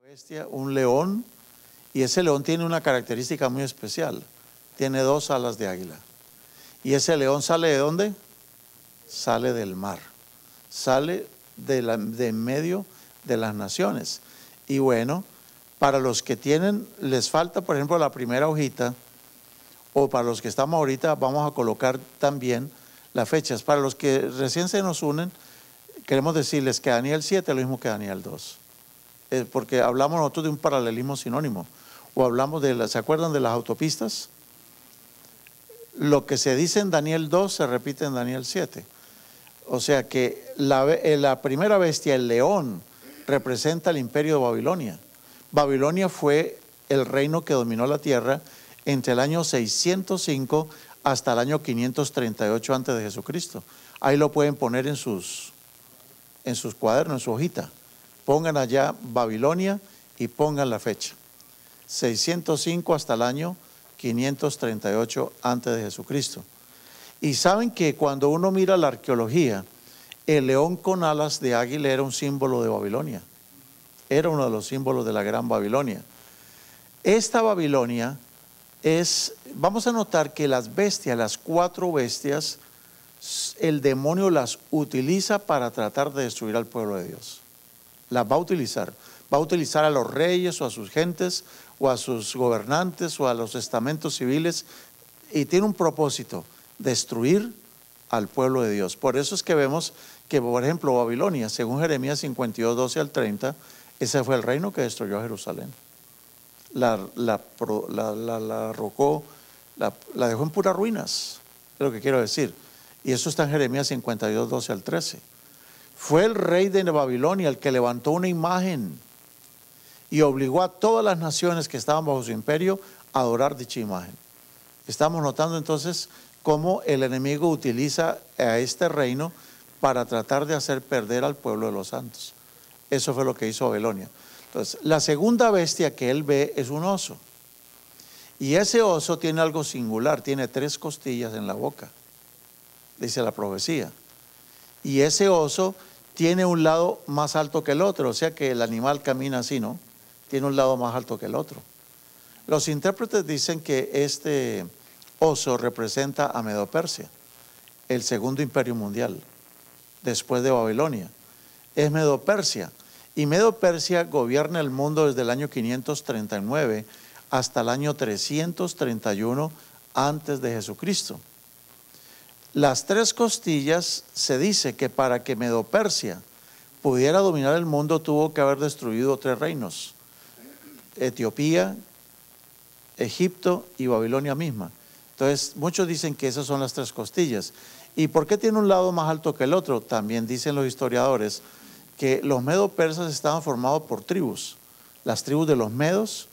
Bestia, un león, y ese león tiene una característica muy especial. Tiene 2 alas de águila. ¿Y ese león sale de dónde? Sale del mar. Sale de en medio de las naciones. Y bueno, para los que tienen, les falta, por ejemplo, la primera hojita, o para los que estamos ahorita, vamos a colocar también las fechas. Para los que recién se nos unen, queremos decirles que Daniel 7 es lo mismo que Daniel 2. Porque hablamos nosotros de un paralelismo sinónimo. O hablamos de, ¿se acuerdan de las autopistas? Lo que se dice en Daniel 2 se repite en Daniel 7. O sea que la primera bestia, el león, representa el imperio de Babilonia. Babilonia fue el reino que dominó la tierra entre el año 605 hasta el año 538 antes de Jesucristo. Ahí lo pueden poner en sus cuadernos, en su hojita. Pongan allá Babilonia y pongan la fecha. 605 hasta el año 538 antes de Jesucristo. Y saben que cuando uno mira la arqueología, el león con alas de águila era un símbolo de Babilonia. Era uno de los símbolos de la gran Babilonia. Esta Babilonia vamos a notar que las bestias, las 4 bestias, el demonio las utiliza para tratar de destruir al pueblo de Dios. Las va a utilizar. Va a utilizar a los reyes o a sus gentes o a sus gobernantes o a los estamentos civiles, y tiene un propósito: destruir al pueblo de Dios. Por eso es que vemos que, por ejemplo, Babilonia, según Jeremías 52, 12 al 30, ese fue el reino que destruyó a Jerusalén. La arrojó, la dejó en puras ruinas, es lo que quiero decir. Y eso está en Jeremías 52, 12 al 13. Fue el rey de Babilonia el que levantó una imagen y obligó a todas las naciones que estaban bajo su imperio a adorar dicha imagen. Estamos notando entonces cómo el enemigo utiliza a este reino para tratar de hacer perder al pueblo de los santos. Eso fue lo que hizo Babilonia. Entonces, la segunda bestia que él ve es un oso. Y ese oso tiene algo singular, tiene 3 costillas en la boca, dice la profecía. Y ese oso tiene un lado más alto que el otro, o sea que el animal camina así, ¿no? Tiene un lado más alto que el otro. Los intérpretes dicen que este oso representa a Medo-Persia, el segundo imperio mundial, después de Babilonia. Es Medo-Persia. Y Medo-Persia gobierna el mundo desde el año 539 hasta el año 331 antes de Jesucristo. Las 3 costillas, se dice que para que Medo-Persia pudiera dominar el mundo tuvo que haber destruido 3 reinos: Etiopía, Egipto y Babilonia misma. Entonces muchos dicen que esas son las 3 costillas. ¿Y por qué tiene un lado más alto que el otro? También dicen los historiadores que los medo-persas estaban formados por tribus: las tribus de los medos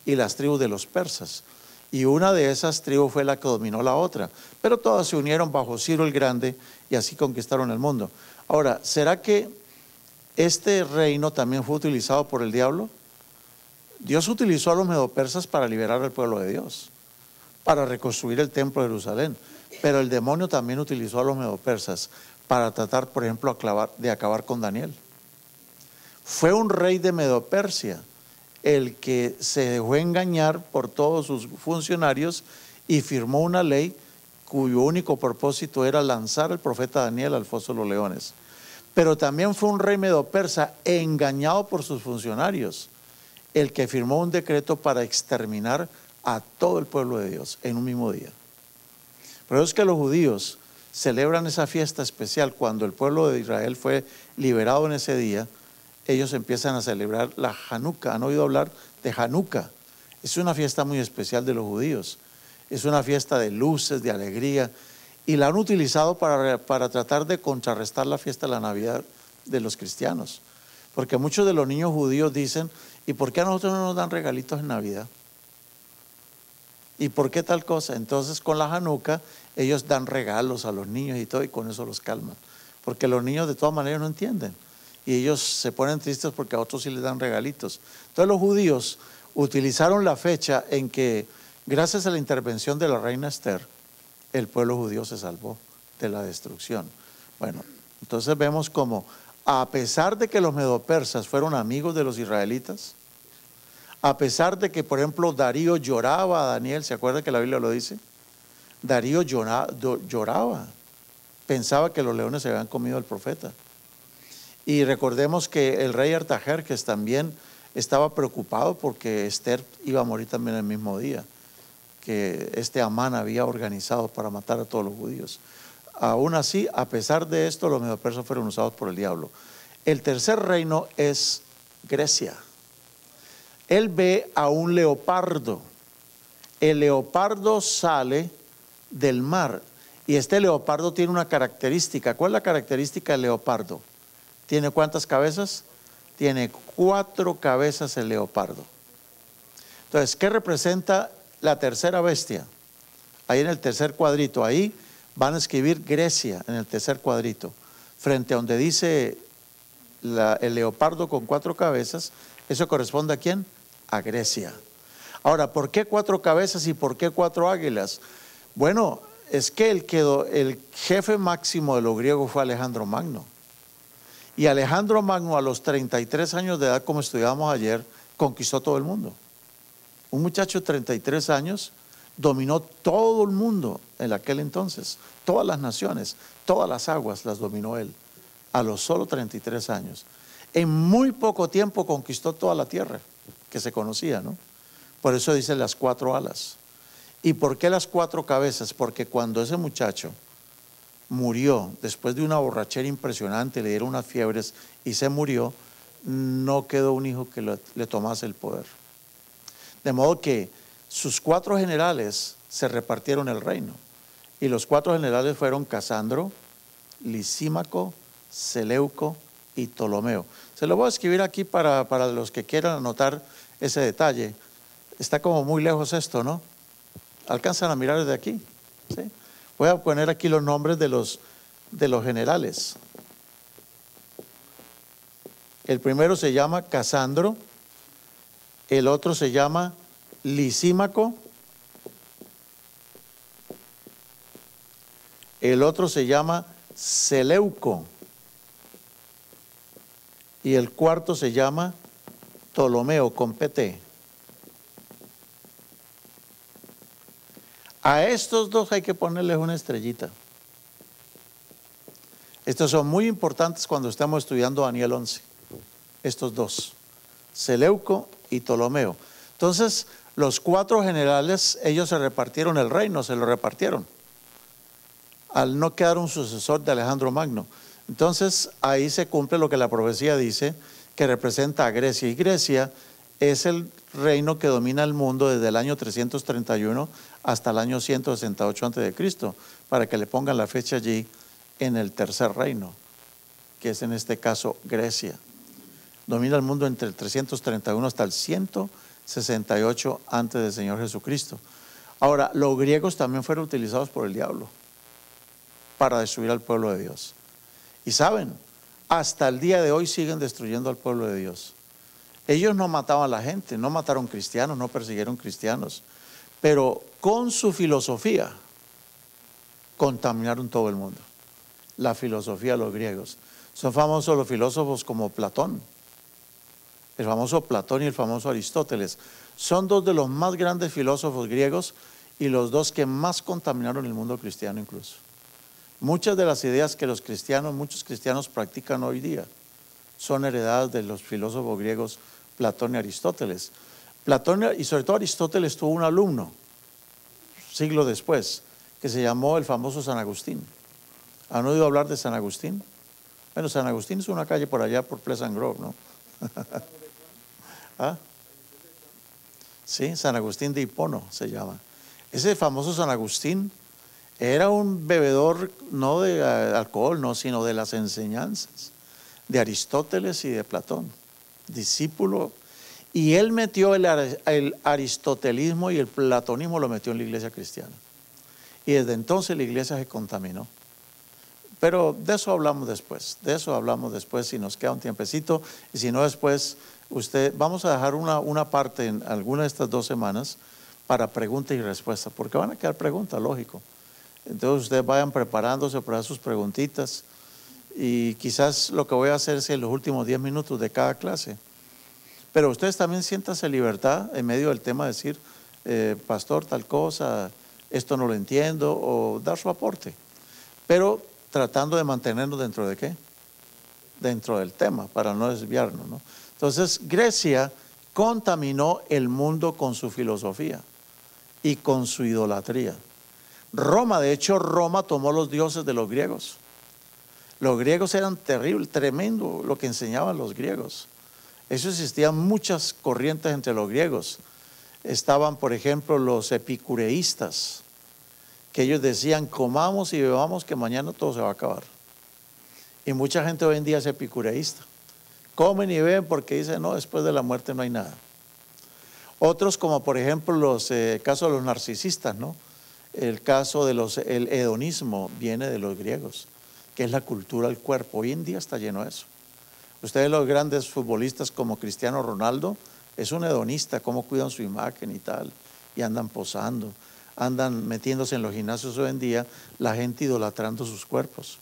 y las tribus de los persas. Y una de esas tribus fue la que dominó la otra, pero todas se unieron bajo Ciro el Grande y así conquistaron el mundo. Ahora, ¿será que este reino también fue utilizado por el diablo? Dios utilizó a los medo-persas para liberar al pueblo de Dios, para reconstruir el templo de Jerusalén, pero el demonio también utilizó a los medo-persas para tratar, por ejemplo, de acabar con Daniel. Fue un rey de Medo-Persia el que se dejó engañar por todos sus funcionarios y firmó una ley cuyo único propósito era lanzar al profeta Daniel al foso de los leones. Pero también fue un rey medo-persa engañado por sus funcionarios el que firmó un decreto para exterminar a todo el pueblo de Dios en un mismo día. Por eso es que los judíos celebran esa fiesta especial cuando el pueblo de Israel fue liberado en ese día. Ellos empiezan a celebrar la Hanukkah. ¿Han oído hablar de Hanukkah? Es una fiesta muy especial de los judíos. Es una fiesta de luces, de alegría, y la han utilizado para tratar de contrarrestar la fiesta de la Navidad de los cristianos. Porque muchos de los niños judíos dicen: ¿y por qué a nosotros no nos dan regalitos en Navidad? ¿Y por qué tal cosa? Entonces con la Hanukkah ellos dan regalos a los niños y todo, y con eso los calman. Porque los niños de todas maneras no entienden. Y ellos se ponen tristes porque a otros sí les dan regalitos. Entonces los judíos utilizaron la fecha en que, gracias a la intervención de la reina Esther, el pueblo judío se salvó de la destrucción. Bueno, entonces vemos como, a pesar de que los medo-persas fueron amigos de los israelitas, A pesar de que, por ejemplo, Darío lloraba a Daniel, ¿se acuerda que la Biblia lo dice? Darío lloraba, pensaba que los leones se habían comido al profeta. Y recordemos que el rey Artajerjes también estaba preocupado porque Esther iba a morir también el mismo día que Amán había organizado para matar a todos los judíos. Aún así, a pesar de esto, los medopersas fueron usados por el diablo. El tercer reino es Grecia. Él ve a un leopardo. El leopardo sale del mar y este leopardo tiene una característica. ¿Cuál es la característica del leopardo? ¿Tiene cuántas cabezas? Tiene 4 cabezas el leopardo. Entonces, ¿qué representa la tercera bestia? Ahí en el tercer cuadrito, ahí van a escribir Grecia en el tercer cuadrito. Frente a donde dice el leopardo con 4 cabezas, ¿eso corresponde a quién? A Grecia. Ahora, ¿por qué 4 cabezas y por qué 4 águilas? Bueno, es que el jefe máximo de los griegos fue Alejandro Magno. Y Alejandro Magno a los 33 años de edad, como estudiábamos ayer, conquistó todo el mundo. Un muchacho de 33 años dominó todo el mundo en aquel entonces. Todas las naciones, todas las aguas las dominó él. A los solo 33 años. En muy poco tiempo conquistó toda la tierra que se conocía, ¿no? Por eso dice las 4 alas. ¿Y por qué las 4 cabezas? Porque cuando ese muchacho murió, después de una borrachera impresionante, le dieron unas fiebres y se murió, no quedó un hijo que le tomase el poder. De modo que sus 4 generales se repartieron el reino. Y los 4 generales fueron Casandro, Lisímaco, Seleuco y Ptolomeo. Se lo voy a escribir aquí para los que quieran anotar ese detalle. Está como muy lejos esto, ¿no? ¿Alcanzan a mirar desde aquí? ¿Sí? Voy a poner aquí los nombres de los generales. El primero se llama Casandro, el otro se llama Lisímaco, el otro se llama Seleuco y el cuarto se llama Ptolomeo con PT. A estos 2 hay que ponerles una estrellita. Estos son muy importantes cuando estamos estudiando Daniel 11. Estos 2, Seleuco y Ptolomeo. Entonces, los 4 generales, ellos se repartieron el reino, se lo repartieron. Al no quedar un sucesor de Alejandro Magno. Entonces, ahí se cumple lo que la profecía dice, que representa a Grecia. Y Grecia es el reino que domina el mundo desde el año 331 hasta el año 168 a.C., para que le pongan la fecha allí en el tercer reino, que es en este caso Grecia. Domina el mundo entre el 331 hasta el 168 antes del Señor Jesucristo. Ahora, los griegos también fueron utilizados por el diablo para destruir al pueblo de Dios. Y saben, hasta el día de hoy siguen destruyendo al pueblo de Dios. Ellos no mataban a la gente, no mataron cristianos, no persiguieron cristianos, pero con su filosofía contaminaron todo el mundo. La filosofía de los griegos. Son famosos los filósofos como Platón, el famoso Platón y el famoso Aristóteles. Son 2 de los más grandes filósofos griegos y los 2 que más contaminaron el mundo cristiano incluso. Muchas de las ideas que muchos cristianos practican hoy día son heredadas de los filósofos griegos Platón y Aristóteles. Platón y sobre todo Aristóteles tuvo un alumno, siglo después, que se llamó el famoso San Agustín. ¿Han oído hablar de San Agustín? Bueno, San Agustín es una calle por allá por Pleasant Grove, ¿no? ¿Ah? Sí, San Agustín de Hipono se llama. Ese famoso San Agustín era un bebedor no de alcohol, no, sino de las enseñanzas de Aristóteles y de Platón, discípulo. Y él metió el aristotelismo y el platonismo, lo metió en la iglesia cristiana. Y desde entonces la iglesia se contaminó. Pero de eso hablamos después, si nos queda un tiempecito, y si no después, vamos a dejar una parte en alguna de estas 2 semanas para preguntas y respuestas, porque van a quedar preguntas, lógico. Entonces ustedes vayan preparándose para sus preguntitas, y quizás lo que voy a hacer es en los últimos 10 minutos de cada clase. Pero ustedes también siéntanse libertad en medio del tema de decir, pastor, tal cosa, esto no lo entiendo, o dar su aporte. Pero tratando de mantenernos dentro de qué? Dentro del tema, para no desviarnos, ¿no? Entonces, Grecia contaminó el mundo con su filosofía y con su idolatría. Roma, de hecho, Roma tomó los dioses de los griegos. Los griegos eran terribles, tremendo lo que enseñaban los griegos. Eso existían muchas corrientes entre los griegos. Estaban, por ejemplo, los epicureístas, que ellos decían, comamos y bebamos que mañana todo se va a acabar. Y mucha gente hoy en día es epicureísta. Comen y beben porque dicen, no, después de la muerte no hay nada. Otros, como por ejemplo los casos de los narcisistas, ¿no? El caso de el hedonismo viene de los griegos, que es la cultura del cuerpo. Hoy en día está lleno de eso. Ustedes, los grandes futbolistas como Cristiano Ronaldo, es un hedonista, cómo cuidan su imagen y tal, y andan posando, andan metiéndose en los gimnasios hoy en día, la gente idolatrando sus cuerpos.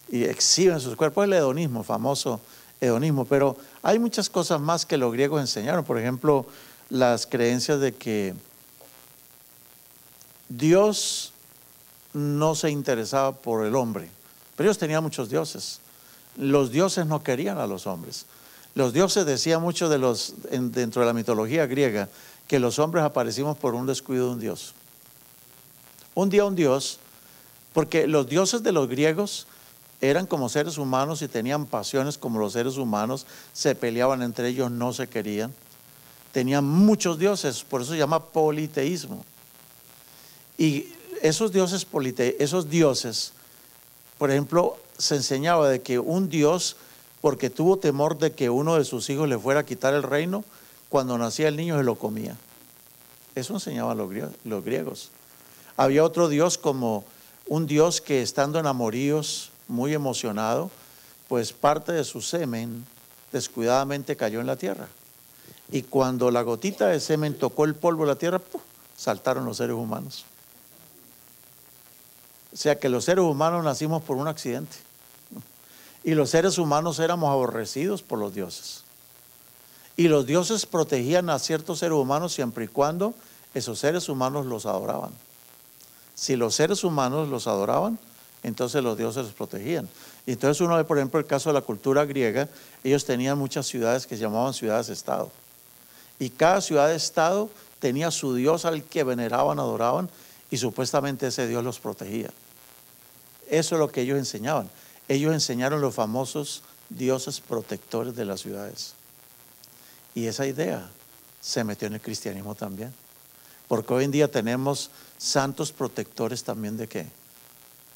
Y exhiben sus cuerpos, el hedonismo, famoso hedonismo. Pero hay muchas cosas más que los griegos enseñaron. Por ejemplo, las creencias de que Dios no se interesaba por el hombre, pero ellos tenían muchos dioses. Los dioses no querían a los hombres. Los dioses, decía mucho dentro de la mitología griega, que los hombres aparecimos por un descuido de un dios. Un día un dios, porque los dioses de los griegos eran como seres humanos y tenían pasiones como los seres humanos, se peleaban entre ellos, no se querían. Tenían muchos dioses, por eso se llama politeísmo. Y esos dioses, por ejemplo, se enseñaba de que un dios, porque tuvo temor de que uno de sus hijos le fuera a quitar el reino, cuando nacía el niño se lo comía. Eso enseñaban los griegos. Había otro dios, como un dios que, estando en amoríos, muy emocionado, pues parte de su semen descuidadamente cayó en la tierra. Y cuando la gotita de semen tocó el polvo de la tierra, ¡puf!, saltaron los seres humanos. O sea que los seres humanos nacimos por un accidente. Y los seres humanos éramos aborrecidos por los dioses. Y los dioses protegían a ciertos seres humanos siempre y cuando esos seres humanos los adoraban. Si los seres humanos los adoraban, entonces los dioses los protegían. Y entonces uno ve, por ejemplo, el caso de la cultura griega. Ellos tenían muchas ciudades que se llamaban ciudades-estado. Y cada ciudad-estado tenía su dios al que veneraban, adoraban, y supuestamente ese dios los protegía. Eso es lo que ellos enseñaban. Ellos enseñaron los famosos dioses protectores de las ciudades. Y esa idea se metió en el cristianismo también. Porque hoy en día tenemos santos protectores también ¿de qué?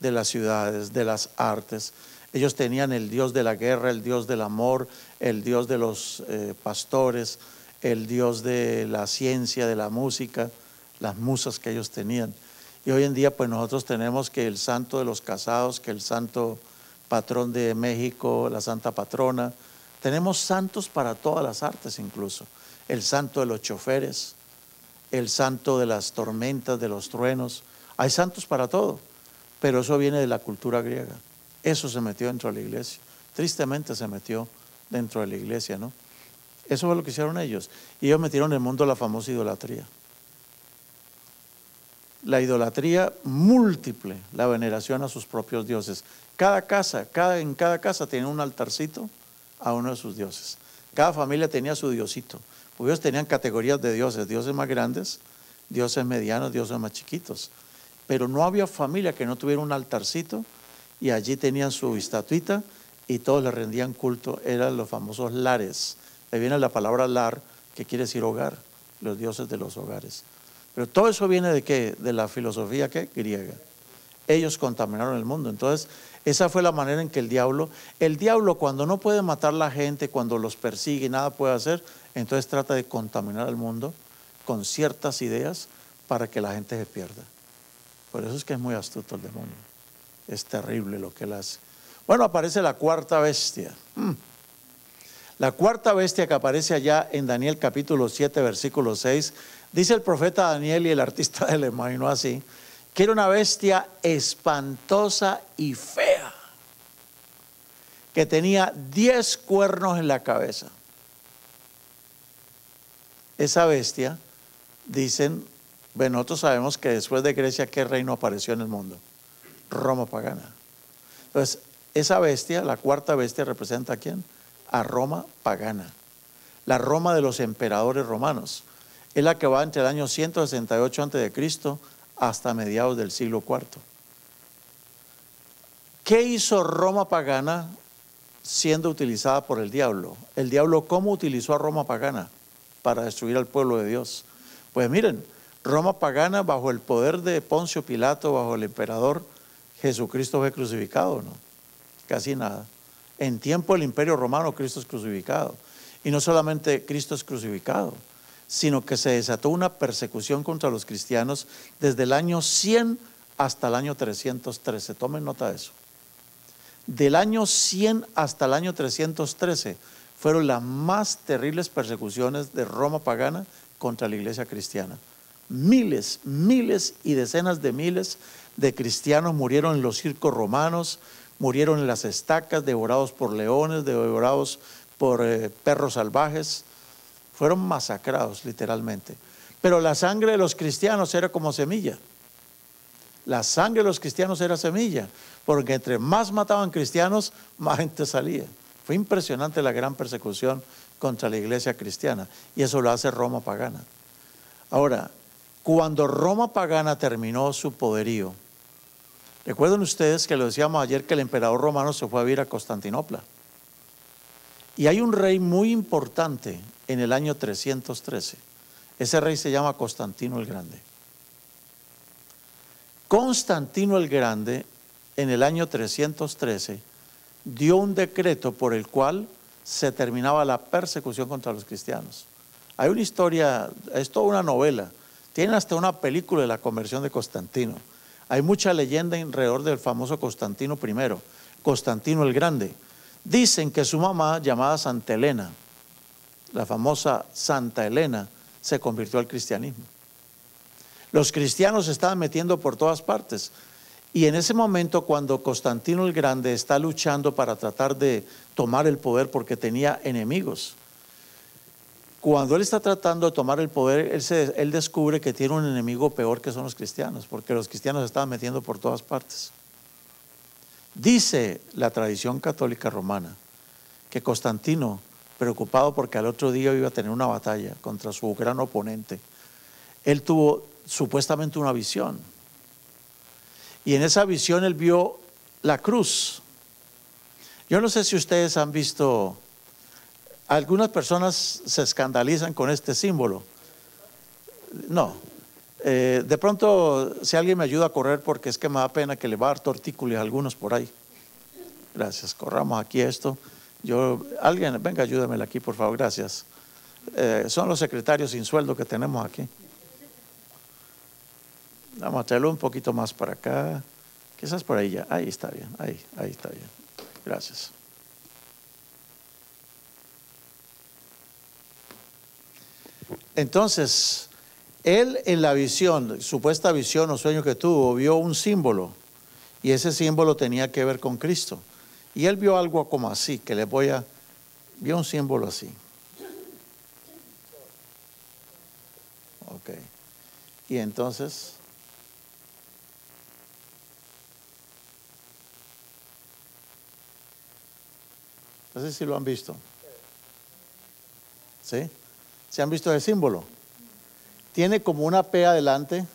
De las ciudades, de las artes. Ellos tenían el dios de la guerra, el dios del amor, el dios de los pastores, el dios de la ciencia, de la música, las musas que ellos tenían. Y hoy en día pues nosotros tenemos que el santo de los casados, que el santo patrón de México, la santa patrona. Tenemos santos para todas las artes incluso. El santo de los choferes, el santo de las tormentas, de los truenos. Hay santos para todo, pero eso viene de la cultura griega. Eso se metió dentro de la iglesia. Tristemente se metió dentro de la iglesia, ¿no? Eso fue lo que hicieron ellos. Y ellos metieron en el mundo la famosa idolatría. La idolatría múltiple, la veneración a sus propios dioses. En cada casa tenía un altarcito a uno de sus dioses. Cada familia tenía su diosito. Porque ellos tenían categorías de dioses, dioses más grandes, dioses medianos, dioses más chiquitos. Pero no había familia que no tuviera un altarcito y allí tenían su estatuita y todos le rendían culto. Eran los famosos lares. Ahí viene la palabra lar, que quiere decir hogar, los dioses de los hogares. Pero todo eso viene ¿de qué? De la filosofía ¿qué? Griega. Ellos contaminaron el mundo. Entonces, esa fue la manera en que el diablo cuando no puede matar a la gente, cuando los persigue y nada puede hacer, entonces trata de contaminar el mundo con ciertas ideas para que la gente se pierda. Por eso es que es muy astuto el demonio. Es terrible lo que él hace. Bueno, aparece la cuarta bestia. La cuarta bestia que aparece allá en Daniel capítulo 7, versículo 6, dice el profeta Daniel, y el artista le imaginó así, que era una bestia espantosa y fea, que tenía 10 cuernos en la cabeza. esa bestia, dicen, bueno, nosotros sabemos que después de Grecia, ¿qué reino apareció en el mundo? Roma pagana. Entonces, esa bestia, la cuarta bestia, ¿representa a quién? A Roma pagana. La Roma de los emperadores romanos. Es la que va entre el año 168 a.C. hasta mediados del siglo IV. ¿Qué hizo Roma pagana siendo utilizada por el diablo? El diablo, ¿cómo utilizó a Roma pagana para destruir al pueblo de Dios? Pues miren, Roma pagana, bajo el poder de Poncio Pilato, bajo el emperador, Jesucristo fue crucificado, ¿no? Casi nada. En tiempo del Imperio Romano, Cristo es crucificado. Y no solamente Cristo es crucificado, sino que se desató una persecución contra los cristianos desde el año 100 hasta el año 313. Tomen nota de eso. Del año 100 hasta el año 313 fueron las más terribles persecuciones de Roma pagana contra la iglesia cristiana. Miles, miles y decenas de miles de cristianos murieron en los circos romanos, murieron en las estacas, devorados por leones, devorados por perros salvajes. Fueron masacrados literalmente. Pero la sangre de los cristianos era como semilla. La sangre de los cristianos era semilla, porque entre más mataban cristianos, más gente salía. Fue impresionante la gran persecución contra la iglesia cristiana, y eso lo hace Roma pagana. Ahora, cuando Roma pagana terminó su poderío, recuerden ustedes que lo decíamos ayer, que el emperador romano se fue a vivir a Constantinopla. Y hay un rey muy importante en el año 313. Ese rey se llama Constantino el Grande. Constantino el Grande, en el año 313, dio un decreto por el cual se terminaba la persecución contra los cristianos. Hay una historia, es toda una novela, tiene hasta una película de la conversión de Constantino. Hay mucha leyenda alrededor del famoso Constantino I, Constantino el Grande. Dicen que su mamá, llamada Santa Elena, la famosa Santa Elena, se convirtió al cristianismo. Los cristianos se estaban metiendo por todas partes. Y en ese momento, cuando Constantino el Grande está luchando para tratar de tomar el poder porque tenía enemigos, cuando él está tratando de tomar el poder, él descubre que tiene un enemigo peor, que son los cristianos, porque los cristianos se estaban metiendo por todas partes. Dice la tradición católica romana que Constantino, preocupado porque al otro día iba a tener una batalla contra su gran oponente, él tuvo supuestamente una visión. Y en esa visión él vio la cruz. Yo no sé si ustedes han visto, algunas personas se escandalizan con este símbolo. No. De pronto, si alguien me ayuda a correr, porque es que me da pena que le va a dar tortícolis a algunos por ahí. Gracias. Corramos aquí esto. Alguien, venga, ayúdamela aquí, por favor. Gracias. Son los secretarios sin sueldo que tenemos aquí. Vamos a traerlo un poquito más para acá. Quizás por ahí ya. Ahí está bien. Ahí está bien. Gracias. Entonces, él en la visión, supuesta visión o sueño que tuvo, vio un símbolo. Y ese símbolo tenía que ver con Cristo. Y él vio algo como así, que vio un símbolo así. Ok. Y entonces, no sé si lo han visto. ¿Sí? ¿Se han visto el símbolo? Tiene como una P adelante,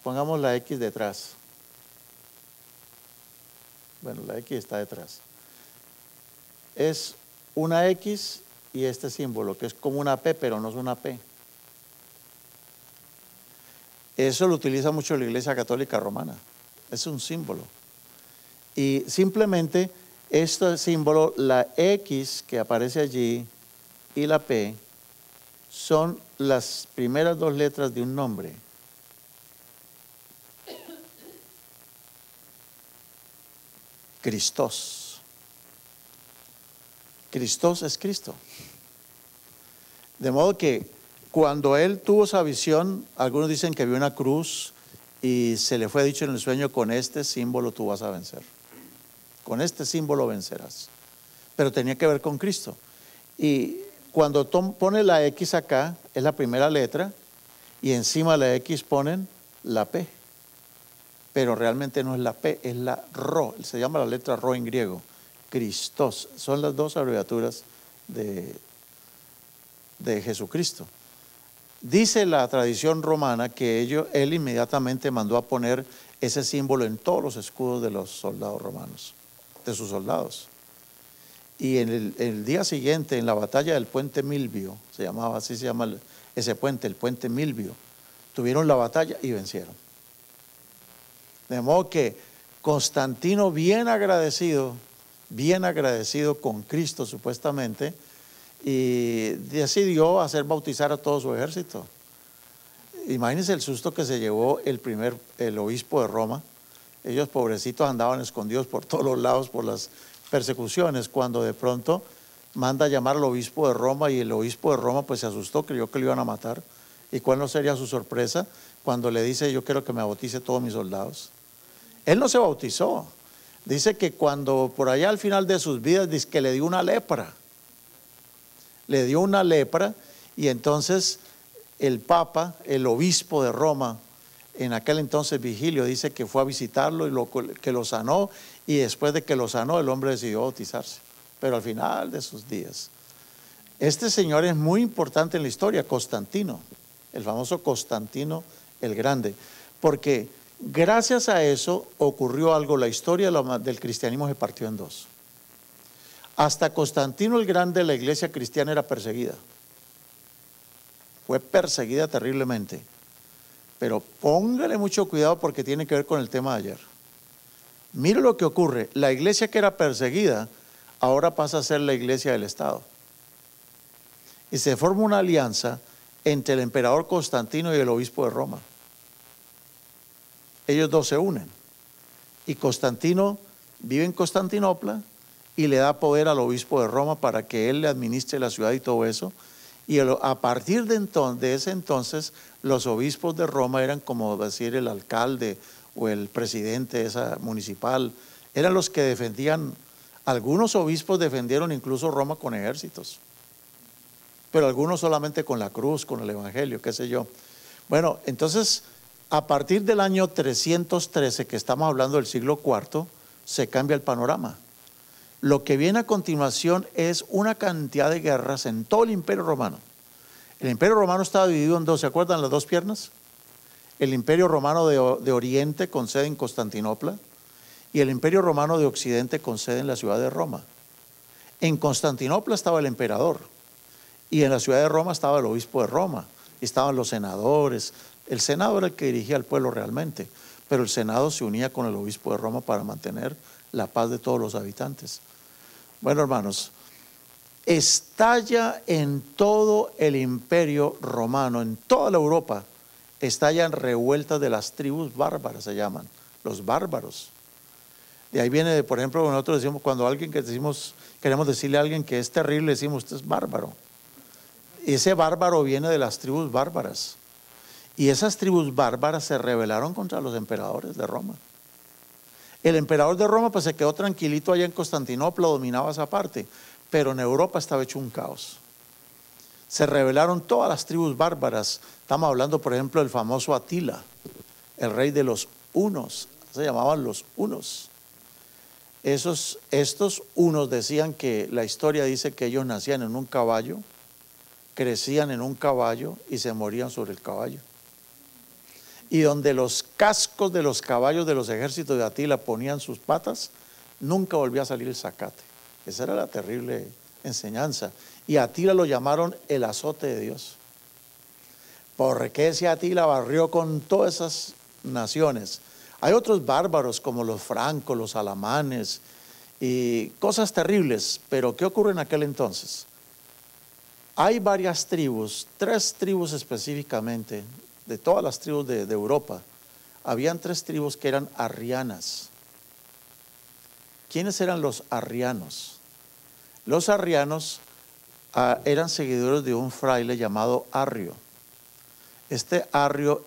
pongamos la X detrás. Bueno, la X está detrás. Es una X y este símbolo, que es como una P, pero no es una P. Eso lo utiliza mucho la Iglesia Católica Romana. Es un símbolo. Y simplemente este símbolo, la X que aparece allí y la P, son las primeras dos letras de un nombre. Cristos. Cristos es Cristo. De modo que cuando él tuvo esa visión, algunos dicen que vio una cruz y se le fue dicho en el sueño: con este símbolo tú vas a vencer. Con este símbolo vencerás. Pero tenía que ver con Cristo. Y Cuando pone la X acá, es la primera letra, y encima de la X ponen la P. Pero realmente no es la P, es la Rho, se llama la letra Rho en griego, Christos. Son las dos abreviaturas de Jesucristo. Dice la tradición romana que él inmediatamente mandó a poner ese símbolo en todos los escudos de los soldados romanos, de sus soldados. Y en el día siguiente, en la batalla del puente Milvio, así se llama ese puente, el puente Milvio, tuvieron la batalla y vencieron. De modo que Constantino, bien agradecido con Cristo supuestamente, y decidió hacer bautizar a todo su ejército. Imagínense el susto que se llevó el obispo de Roma. Ellos pobrecitos andaban escondidos por todos los lados por las persecuciones, cuando de pronto manda a llamar al obispo de Roma, y el obispo de Roma pues se asustó, creyó que lo iban a matar. ¿Y cuál no sería su sorpresa cuando le dice: yo quiero que me bautice todos mis soldados? Él no se bautizó. Dice que cuando por allá al final de sus vidas, dice que le dio una lepra. Le dio una lepra, y entonces el Papa, el obispo de Roma, en aquel entonces Vigilio, dice que fue a visitarlo y que lo sanó, y después de que lo sanó el hombre decidió bautizarse, pero al final de sus días. Este señor es muy importante en la historia, Constantino, el famoso Constantino el Grande, porque gracias a eso ocurrió algo. La historia del cristianismo se partió en dos. Hasta Constantino el Grande la iglesia cristiana era perseguida. Fue perseguida terriblemente. Pero póngale mucho cuidado porque tiene que ver con el tema de ayer. Mire lo que ocurre. La iglesia que era perseguida ahora pasa a ser la iglesia del Estado. Y se forma una alianza entre el emperador Constantino y el obispo de Roma. Ellos dos se unen. Y Constantino vive en Constantinopla y le da poder al obispo de Roma para que él le administre la ciudad y todo eso. Y a partir de ese entonces, los obispos de Roma eran como decir el alcalde o el presidente esa municipal. Eran los que defendían. Algunos obispos defendieron incluso Roma con ejércitos, pero algunos solamente con la cruz, con el evangelio, qué sé yo. Bueno, entonces, a partir del año 313, que estamos hablando del siglo IV, se cambia el panorama. Lo que viene a continuación es una cantidad de guerras en todo el Imperio Romano. El Imperio Romano estaba dividido en dos, ¿se acuerdan las dos piernas? El Imperio Romano de Oriente, con sede en Constantinopla, y el Imperio Romano de Occidente, con sede en la ciudad de Roma. En Constantinopla estaba el emperador, y en la ciudad de Roma estaba el obispo de Roma, y estaban los senadores. El Senado era el que dirigía al pueblo realmente, pero el Senado se unía con el obispo de Roma para mantener la paz de todos los habitantes. Bueno, hermanos, estalla en todo el Imperio Romano, en toda la Europa, estallan revueltas de las tribus bárbaras, se llaman, los bárbaros. De ahí viene, por ejemplo, nosotros decimos, cuando queremos decirle a alguien que es terrible, decimos: usted es bárbaro. Ese bárbaro viene de las tribus bárbaras. Y esas tribus bárbaras se rebelaron contra los emperadores de Roma. El emperador de Roma pues se quedó tranquilito allá en Constantinopla, dominaba esa parte, pero en Europa estaba hecho un caos. Se rebelaron todas las tribus bárbaras. Estamos hablando, por ejemplo, del famoso Atila, el rey de los hunos, se llamaban los hunos. Estos hunos decían que la historia dice que ellos nacían en un caballo, crecían en un caballo y se morían sobre el caballo. Y donde los cascos de los caballos de los ejércitos de Atila ponían sus patas, nunca volvía a salir el zacate. Esa era la terrible enseñanza. Y a Atila lo llamaron el azote de Dios. Porque ese Atila barrió con todas esas naciones. Hay otros bárbaros como los francos, los alamanes y cosas terribles. Pero ¿qué ocurre en aquel entonces? Hay varias tribus, 3 tribus específicamente, de todas las tribus de Europa. Habían 3 tribus que eran arrianas. ¿Quiénes eran los arrianos? Los arrianos eran seguidores de un fraile llamado Arrio. Este Arrio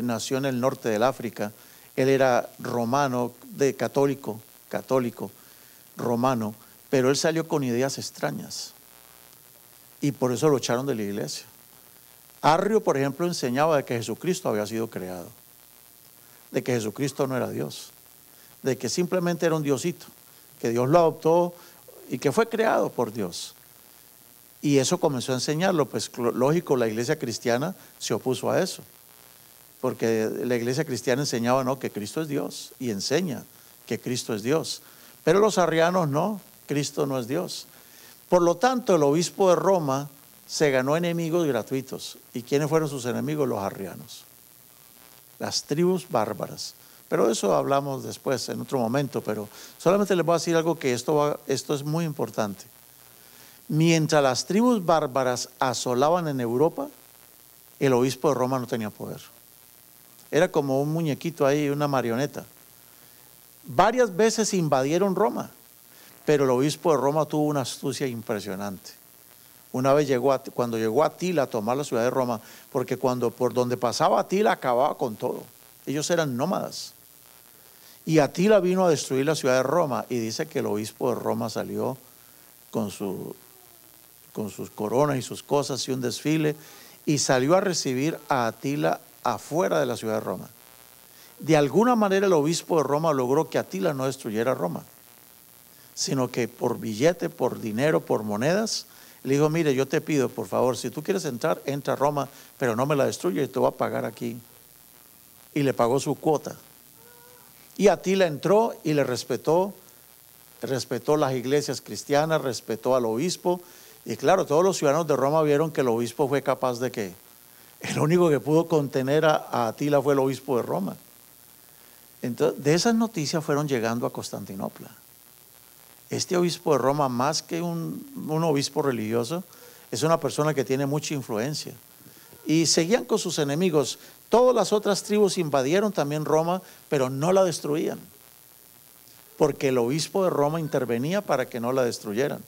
nació en el norte del África. Él era romano, católico romano, pero él salió con ideas extrañas. y por eso lo echaron de la iglesia. Arrio, por ejemplo, enseñaba de que Jesucristo había sido creado, de que Jesucristo no era Dios, de que simplemente era un diosito, que Dios lo adoptó y que fue creado por Dios. Y eso comenzó a enseñarlo, pues lógico, la iglesia cristiana se opuso a eso, porque la iglesia cristiana enseñaba no, que Cristo es Dios y enseña que Cristo es Dios, pero los arrianos no, Cristo no es Dios. Por lo tanto, el obispo de Roma se ganó enemigos gratuitos. ¿Y quiénes fueron sus enemigos? Los arrianos, las tribus bárbaras. Pero de eso hablamos después, en otro momento, pero solamente les voy a decir algo que esto es muy importante. Mientras las tribus bárbaras asolaban en Europa, el obispo de Roma no tenía poder. Era como un muñequito ahí, una marioneta. Varias veces invadieron Roma, pero el obispo de Roma tuvo una astucia impresionante. Una vez cuando llegó Atila a tomar la ciudad de Roma, porque por donde pasaba Atila acababa con todo. Ellos eran nómadas. Y Atila vino a destruir la ciudad de Roma, y dice que el obispo de Roma salió con sus coronas y sus cosas y un desfile, y salió a recibir a Atila afuera de la ciudad de Roma. De alguna manera el obispo de Roma logró que Atila no destruyera Roma, sino que por billete, por dinero, por monedas, le dijo, mire, yo te pido, por favor, si tú quieres entrar, entra a Roma, pero no me la destruya y te voy a pagar aquí. Y le pagó su cuota. Y Atila entró y le respetó las iglesias cristianas, respetó al obispo. Y claro, todos los ciudadanos de Roma vieron que el obispo fue capaz de ¿qué? El único que pudo contener a Atila fue el obispo de Roma. Entonces, de esas noticias fueron llegando a Constantinopla. Este obispo de Roma, más que un obispo religioso, es una persona que tiene mucha influencia. Y seguían con sus enemigos. Todas las otras tribus invadieron también Roma, pero no la destruían, porque el obispo de Roma intervenía para que no la destruyeran.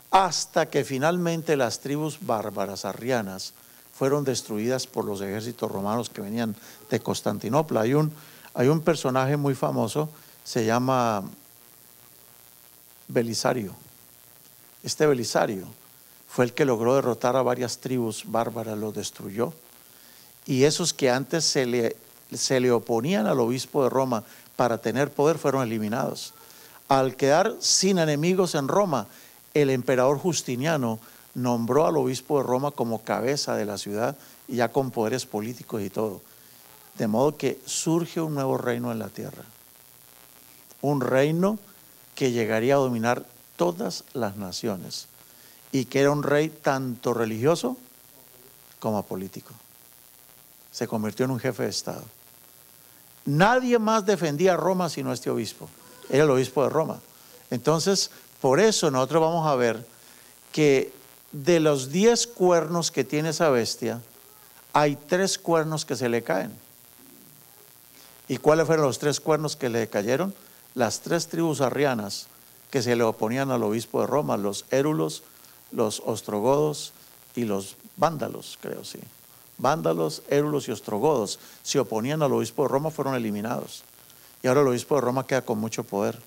Hasta que finalmente las tribus bárbaras arrianas fueron destruidas por los ejércitos romanos que venían de Constantinopla. Hay un personaje muy famoso, se llama Belisario. Este Belisario fue el que logró derrotar a varias tribus bárbaras, los destruyó. Y esos que antes se le oponían al obispo de Roma para tener poder fueron eliminados. Al quedar sin enemigos en Roma, el emperador Justiniano nombró al obispo de Roma como cabeza de la ciudad y ya con poderes políticos y todo. De modo que surge un nuevo reino en la tierra. Un reino que llegaría a dominar todas las naciones y que era un rey tanto religioso como político. Se convirtió en un jefe de Estado. Nadie más defendía a Roma sino este obispo. Era el obispo de Roma. Entonces, por eso nosotros vamos a ver que de los 10 cuernos que tiene esa bestia, hay 3 cuernos que se le caen. ¿Y cuáles fueron los 3 cuernos que le cayeron? Las 3 tribus arrianas que se le oponían al obispo de Roma, los érulos, los ostrogodos y los vándalos, creo, sí. Vándalos, érulos y ostrogodos se oponían al obispo de Roma, fueron eliminados. Y ahora el obispo de Roma queda con mucho poder.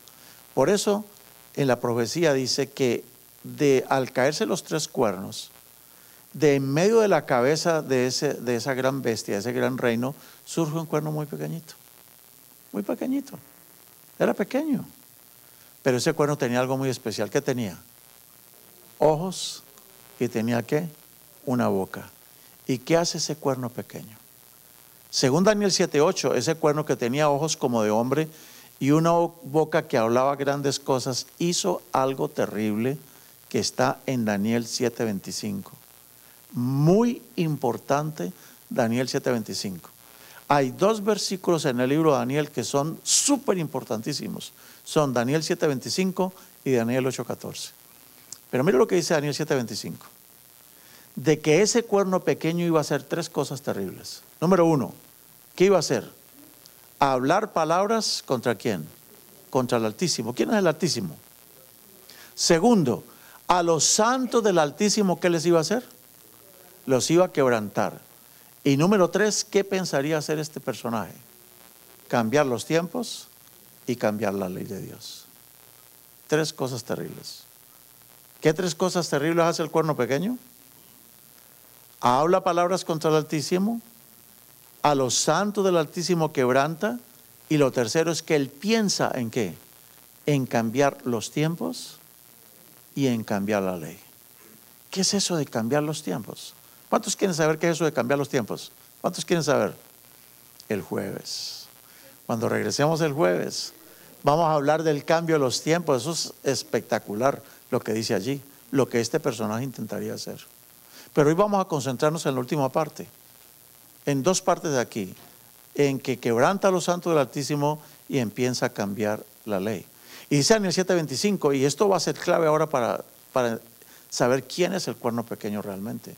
Por eso, en la profecía dice que al caerse los 3 cuernos, de en medio de la cabeza de esa gran bestia, de ese gran reino, surge un cuerno muy pequeñito. Muy pequeñito. Era pequeño. Pero ese cuerno tenía algo muy especial. ¿Qué tenía? Ojos y tenía ¿qué? Una boca. ¿Y qué hace ese cuerno pequeño? Según Daniel 7:8, ese cuerno que tenía ojos como de hombre y una boca que hablaba grandes cosas, hizo algo terrible que está en Daniel 7:25. Muy importante, Daniel 7:25. Hay 2 versículos en el libro de Daniel que son súper importantísimos. Son Daniel 7:25 y Daniel 8:14. Pero mira lo que dice Daniel 7:25. De que ese cuerno pequeño iba a hacer 3 cosas terribles. Número 1, ¿qué iba a hacer? Hablar palabras ¿contra quién? Contra el Altísimo. ¿Quién es el Altísimo? Segundo, a los santos del Altísimo, ¿qué les iba a hacer? Los iba a quebrantar. Y número 3, ¿qué pensaría hacer este personaje? Cambiar los tiempos y cambiar la ley de Dios. 3 cosas terribles ¿Qué tres cosas terribles hace el cuerno pequeño? Habla palabras contra el Altísimo, a los santos del Altísimo quebranta, y lo tercero es que él piensa ¿en qué? En cambiar los tiempos y en cambiar la ley. ¿Qué es eso de cambiar los tiempos? ¿Cuántos quieren saber qué es eso de cambiar los tiempos? ¿Cuántos quieren saber? El jueves. Cuando regresemos el jueves, vamos a hablar del cambio de los tiempos. Eso es espectacular lo que dice allí, lo que este personaje intentaría hacer. Pero hoy vamos a concentrarnos en la última parte, en dos partes de aquí, en que quebranta a los santos del Altísimo y empieza a cambiar la ley. Y dice Daniel 7:25, y esto va a ser clave ahora para saber quién es el cuerno pequeño realmente.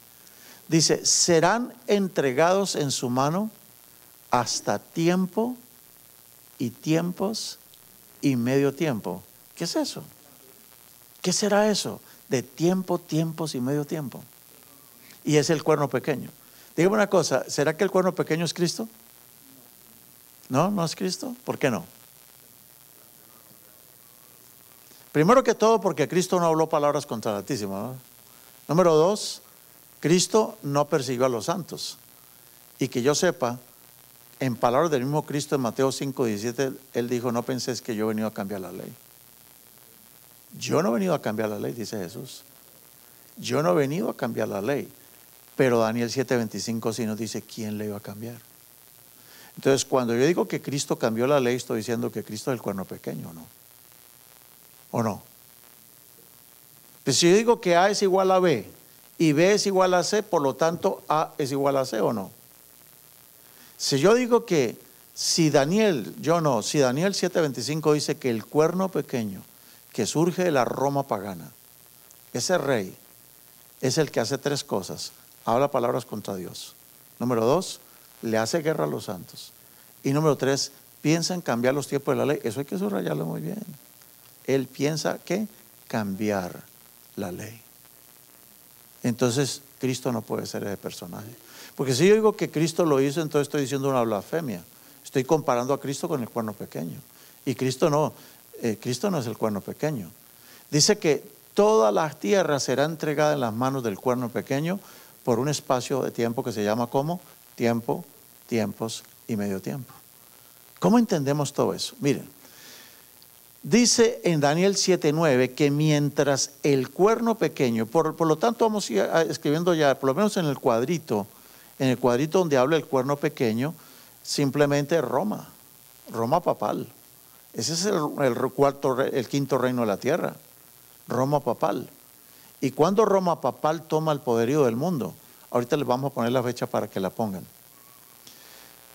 Dice, serán entregados en su mano hasta tiempo y tiempos y medio tiempo. ¿Qué es eso? ¿Qué será eso? De tiempo, tiempos y medio tiempo. Y es el cuerno pequeño. Dígame una cosa, ¿será que el cuerno pequeño es Cristo? ¿No? ¿No es Cristo? ¿Por qué no? Primero que todo porque Cristo no habló palabras contra el Altísimo, ¿no? Número dos, Cristo no persiguió a los santos. Y que yo sepa, en palabras del mismo Cristo en Mateo 5:17, Él dijo, no penséis que yo he venido a cambiar la ley. Yo no he venido a cambiar la ley, dice Jesús. Yo no he venido a cambiar la ley. Pero Daniel 7:25 sí nos dice quién le iba a cambiar. Entonces, cuando yo digo que Cristo cambió la ley, estoy diciendo que Cristo es el cuerno pequeño, ¿no? ¿O no? Pues si yo digo que A es igual a B y B es igual a C, por lo tanto A es igual a C, ¿o no? Si yo digo que si Daniel 7:25 dice que el cuerno pequeño que surge de la Roma pagana, ese rey es el que hace tres cosas: habla palabras contra Dios. Número dos, le hace guerra a los santos. Y número tres, piensa en cambiar los tiempos de la ley. Eso hay que subrayarlo muy bien. Él piensa que cambiar la ley. Entonces Cristo no puede ser ese personaje. Porque si yo digo que Cristo lo hizo, entonces estoy diciendo una blasfemia. Estoy comparando a Cristo con el cuerno pequeño. Y Cristo no es el cuerno pequeño. Dice que toda la tierra será entregada en las manos del cuerno pequeño por un espacio de tiempo que se llama ¿cómo? Tiempo, tiempos y medio tiempo. ¿Cómo entendemos todo eso? Miren, dice en Daniel 7:9 que mientras el cuerno pequeño, por lo tanto vamos a ir escribiendo ya, por lo menos en el cuadrito donde habla el cuerno pequeño, simplemente Roma papal. Ese es el quinto reino de la tierra, Roma papal. ¿Y cuándo Roma papal toma el poderío del mundo? Ahorita les vamos a poner la fecha para que la pongan.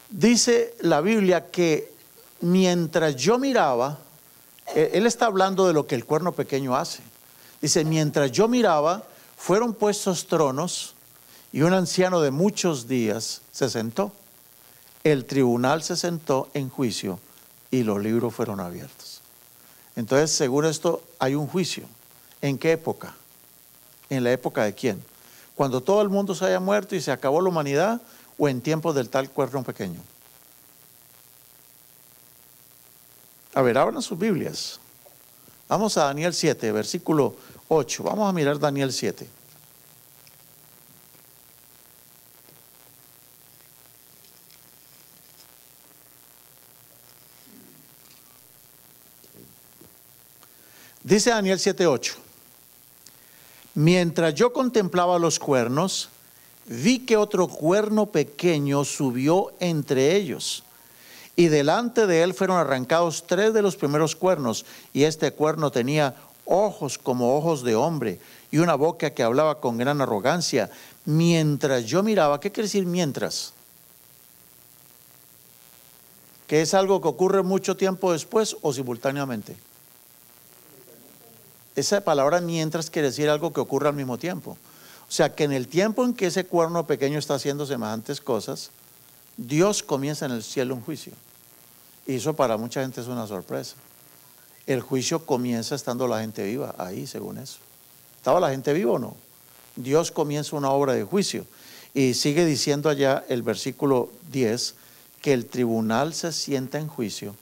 Dice la Biblia que mientras yo miraba, él está hablando de lo que el cuerno pequeño hace. Dice, mientras yo miraba, fueron puestos tronos y un anciano de muchos días se sentó. El tribunal se sentó en juicio y los libros fueron abiertos. Entonces, según esto, hay un juicio. ¿En qué época? ¿En la época de quién? ¿Cuando todo el mundo se haya muerto y se acabó la humanidad, o en tiempos del tal cuerno pequeño? A ver, abran sus Biblias. Vamos a Daniel 7, versículo 8. Vamos a mirar Daniel 7. Dice Daniel 7:8. Mientras yo contemplaba los cuernos, vi que otro cuerno pequeño subió entre ellos, y delante de él fueron arrancados 3 de los primeros cuernos, y este cuerno tenía ojos como ojos de hombre, y una boca que hablaba con gran arrogancia. Mientras yo miraba, ¿qué quiere decir mientras? ¿Que es algo que ocurre mucho tiempo después o simultáneamente? Esa palabra mientras quiere decir algo que ocurre al mismo tiempo. O sea que en el tiempo en que ese cuerno pequeño está haciendo semejantes cosas, Dios comienza en el cielo un juicio. Y eso para mucha gente es una sorpresa. El juicio comienza estando la gente viva, ahí según eso. ¿Estaba la gente viva o no? Dios comienza una obra de juicio. Y sigue diciendo allá el versículo 10, que el tribunal se sienta en juicio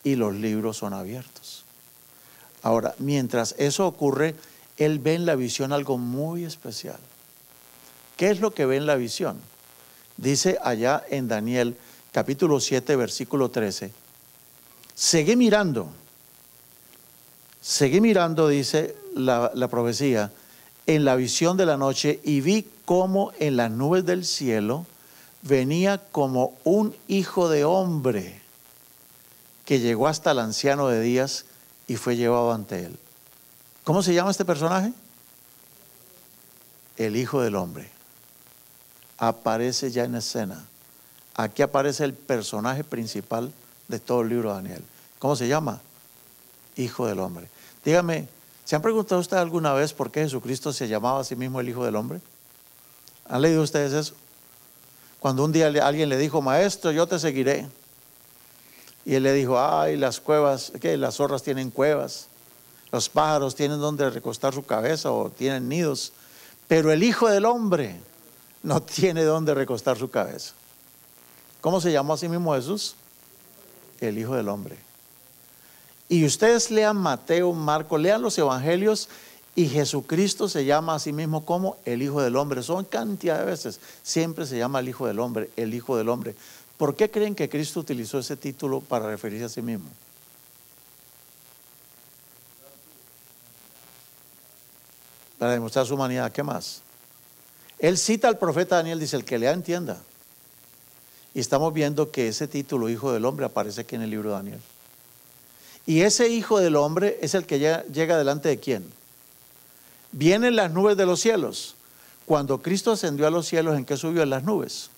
y los libros son abiertos. Ahora, mientras eso ocurre, él ve en la visión algo muy especial. ¿Qué es lo que ve en la visión? Dice allá en Daniel capítulo 7 versículo 13, seguí mirando, dice la profecía, en la visión de la noche, y vi cómo en las nubes del cielo venía como un hijo de hombre que llegó hasta el anciano de días y fue llevado ante él. ¿Cómo se llama este personaje? El Hijo del Hombre. Aparece ya en escena. Aquí aparece el personaje principal de todo el libro de Daniel. ¿Cómo se llama? Hijo del Hombre. Dígame, ¿se han preguntado ustedes alguna vez por qué Jesucristo se llamaba a sí mismo el Hijo del Hombre? ¿Han leído ustedes eso? Cuando un día alguien le dijo, maestro, yo te seguiré. Y él le dijo, ay, las cuevas, ¿qué? Las zorras tienen cuevas, los pájaros tienen donde recostar su cabeza o tienen nidos, pero el Hijo del Hombre no tiene donde recostar su cabeza. ¿Cómo se llamó a sí mismo Jesús? El Hijo del Hombre. Y ustedes lean Mateo, Marcos, lean los evangelios y Jesucristo se llama a sí mismo como el Hijo del Hombre. Son cantidad de veces, siempre se llama el Hijo del Hombre, el Hijo del Hombre. ¿Por qué creen que Cristo utilizó ese título para referirse a sí mismo? Para demostrar su humanidad. ¿Qué más? Él cita al profeta Daniel, dice, el que lea entienda. Y estamos viendo que ese título, Hijo del Hombre, aparece aquí en el libro de Daniel. Y ese Hijo del Hombre es el que llega delante de ¿quién? Viene en las nubes de los cielos. Cuando Cristo ascendió a los cielos, ¿en qué subió? En las nubes.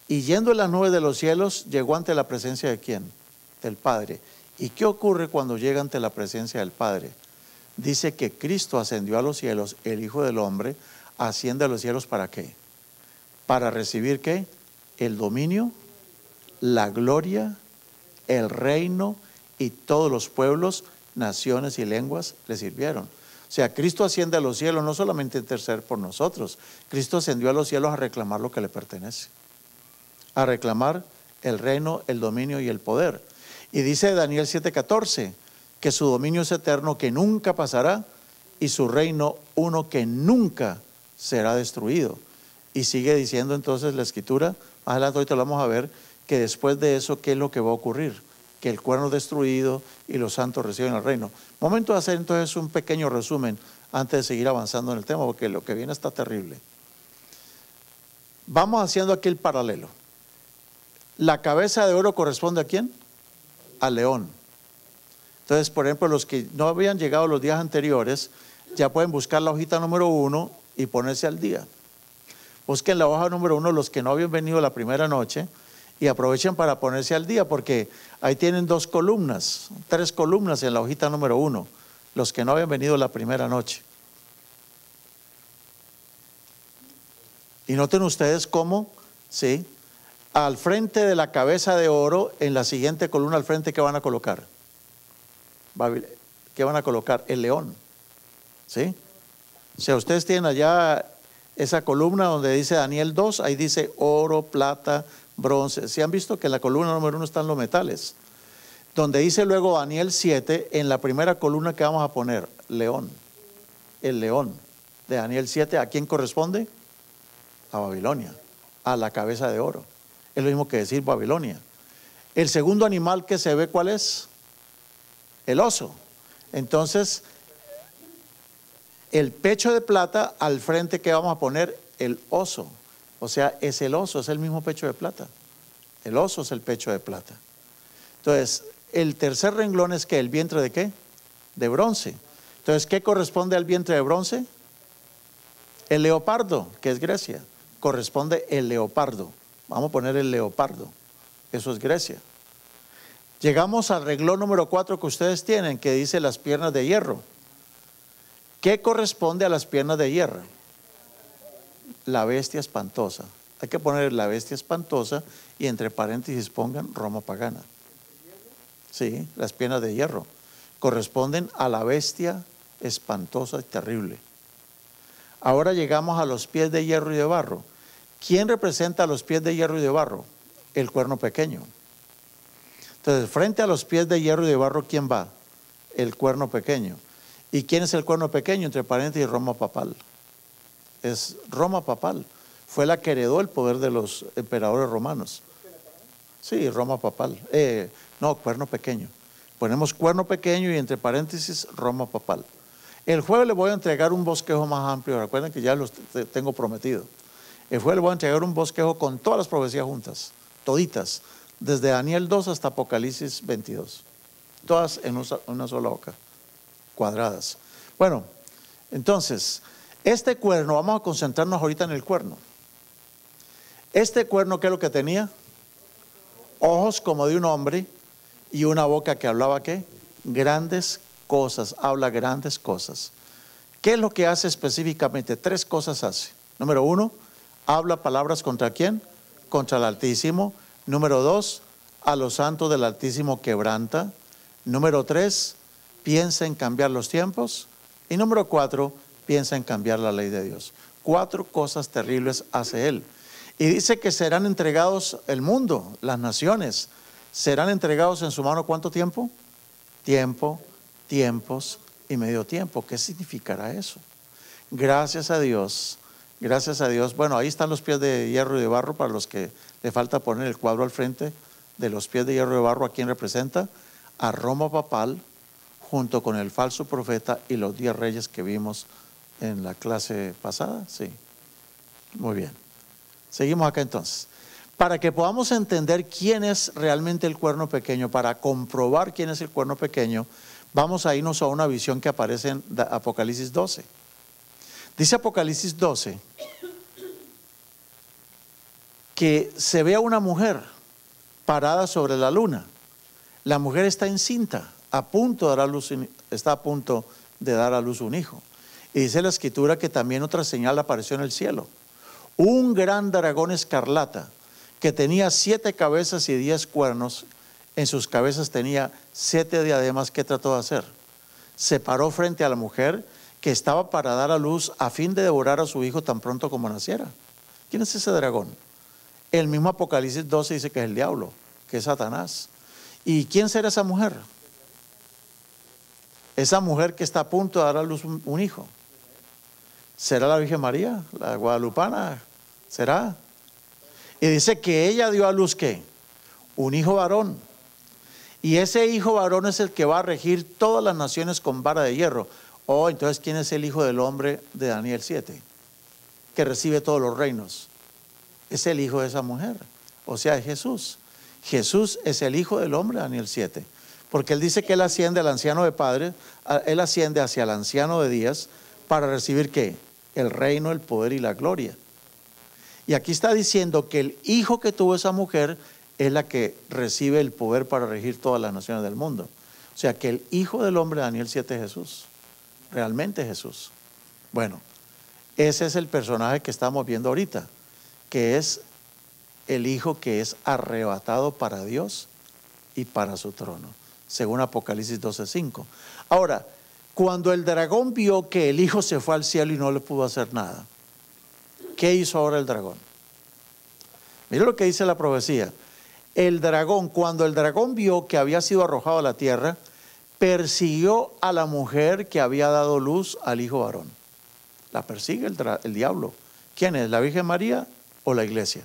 Y yendo en las nubes de los cielos, llegó ante la presencia de ¿quién? Del Padre. ¿Y qué ocurre cuando llega ante la presencia del Padre? Dice que Cristo ascendió a los cielos, el Hijo del Hombre, asciende a los cielos ¿para qué? Para recibir ¿qué? El dominio, la gloria, el reino y todos los pueblos, naciones y lenguas le sirvieron. O sea, Cristo asciende a los cielos no solamente a interceder por nosotros, Cristo ascendió a los cielos a reclamar lo que le pertenece, a reclamar el reino, el dominio y el poder. Y dice Daniel 7:14 que su dominio es eterno, que nunca pasará, y su reino uno que nunca será destruido. Y sigue diciendo entonces la escritura, más adelante ahorita lo vamos a ver, que después de eso, ¿qué es lo que va a ocurrir? Que el cuerno es destruido y los santos reciben el reino. Momento de hacer entonces un pequeño resumen antes de seguir avanzando en el tema, porque lo que viene está terrible. Vamos haciendo aquí el paralelo. La cabeza de oro corresponde ¿a quién? Al león. Entonces, por ejemplo, los que no habían llegado los días anteriores, ya pueden buscar la hojita número 1 y ponerse al día. Busquen la hoja número 1 los que no habían venido la primera noche y aprovechen para ponerse al día, porque ahí tienen 2 columnas, 3 columnas en la hojita número 1, los que no habían venido la primera noche. Y noten ustedes cómo, ¿sí? Al frente de la cabeza de oro, en la siguiente columna al frente, ¿qué van a colocar? ¿Qué van a colocar? El león. ¿Sí? O sea, ustedes tienen allá esa columna donde dice Daniel 2, ahí dice oro, plata, bronce. ¿Sí han visto que en la columna número 1 están los metales? Donde dice luego Daniel 7, en la primera columna que vamos a poner, león. El león de Daniel 7, ¿a quién corresponde? A Babilonia, a la cabeza de oro. Es lo mismo que decir Babilonia. El segundo animal que se ve, ¿cuál es? El oso. Entonces, el pecho de plata, al frente que vamos a poner, el oso. O sea, es el oso, es el mismo pecho de plata. El oso es el pecho de plata. Entonces, el tercer renglón es ¿qué? ¿El vientre de qué? De bronce. Entonces, ¿qué corresponde al vientre de bronce? El leopardo, que es Grecia. Corresponde el leopardo. Vamos a poner el leopardo. Eso es Grecia. Llegamos al renglón número 4 que ustedes tienen, que dice las piernas de hierro. ¿Qué corresponde a las piernas de hierro? La bestia espantosa. Hay que poner la bestia espantosa y entre paréntesis pongan Roma pagana. Sí, las piernas de hierro corresponden a la bestia espantosa y terrible. Ahora llegamos a los pies de hierro y de barro. ¿Quién representa a los pies de hierro y de barro? El cuerno pequeño. Entonces, frente a los pies de hierro y de barro, ¿quién va? El cuerno pequeño. ¿Y quién es el cuerno pequeño? Entre paréntesis, Roma papal. Es Roma papal. Fue la que heredó el poder de los emperadores romanos. Sí, Roma papal. No, cuerno pequeño. Ponemos cuerno pequeño y entre paréntesis Roma papal. El jueves le voy a entregar un bosquejo más amplio. Recuerden que ya los tengo prometido. El jueves le voy a entregar un bosquejo con todas las profecías juntas, toditas, desde Daniel 2 hasta Apocalipsis 22. Todas en una sola hoja, cuadradas. Bueno, entonces, este cuerno, vamos a concentrarnos ahorita en el cuerno. Este cuerno, ¿qué es lo que tenía? Ojos como de un hombre y una boca que hablaba, ¿qué? Grandes cosas, habla grandes cosas. ¿Qué es lo que hace específicamente? 3 cosas hace. Número 1, habla palabras contra ¿quién? Contra el Altísimo. Número 2, a los santos del Altísimo quebranta. Número 3, piensa en cambiar los tiempos. Y número 4, piensa en cambiar la ley de Dios. 4 cosas terribles hace él. Y dice que serán entregados el mundo, las naciones, serán entregados en su mano ¿cuánto tiempo? Tiempo, tiempos y medio tiempo. ¿Qué significará eso? Gracias a Dios, gracias a Dios. Bueno, ahí están los pies de hierro y de barro para los que le falta poner el cuadro al frente de los pies de hierro y de barro. ¿A quién representa? A Roma papal, junto con el falso profeta y los 10 reyes que vimos en la clase pasada. Sí, muy bien. Seguimos acá entonces. Para que podamos entender quién es realmente el cuerno pequeño, para comprobar quién es el cuerno pequeño, vamos a irnos a una visión que aparece en Apocalipsis 12. Dice Apocalipsis 12 que se ve a una mujer parada sobre la luna. La mujer está encinta, a punto de dar a luz, está a punto de dar a luz un hijo. Y dice la escritura que también otra señal apareció en el cielo. Un gran dragón escarlata que tenía 7 cabezas y 10 cuernos. En sus cabezas tenía 7 diademas. ¿Qué trató de hacer? Se paró frente a la mujer que estaba para dar a luz a fin de devorar a su hijo tan pronto como naciera. ¿Quién es ese dragón? El mismo Apocalipsis 12 dice que es el diablo, que es Satanás. ¿Y quién será esa mujer? Esa mujer que está a punto de dar a luz un hijo. ¿Será la Virgen María, la guadalupana? ¿Será? Y dice que ella dio a luz ¿qué? Un hijo varón. Y ese hijo varón es el que va a regir todas las naciones con vara de hierro. Oh, entonces ¿quién es el hijo del hombre de Daniel 7? Que recibe todos los reinos. Es el hijo de esa mujer. O sea, es Jesús. Jesús es el hijo del hombre de Daniel 7. Porque él dice que él asciende al anciano de padres, él asciende hacia el anciano de días para recibir ¿qué? El reino, el poder y la gloria. Y aquí está diciendo que el hijo que tuvo esa mujer es la que recibe el poder para regir todas las naciones del mundo. O sea que el hijo del hombre de Daniel 7 es Jesús. Realmente Jesús. Bueno, ese es el personaje que estamos viendo ahorita, que es el hijo que es arrebatado para Dios y para su trono, según Apocalipsis 12:5. Ahora, cuando el dragón vio que el hijo se fue al cielo y no le pudo hacer nada, ¿qué hizo ahora el dragón? Mira lo que dice la profecía. El dragón, cuando el dragón vio que había sido arrojado a la tierra, persiguió a la mujer que había dado luz al hijo varón. La persigue el diablo. ¿Quién es? ¿La Virgen María o la iglesia?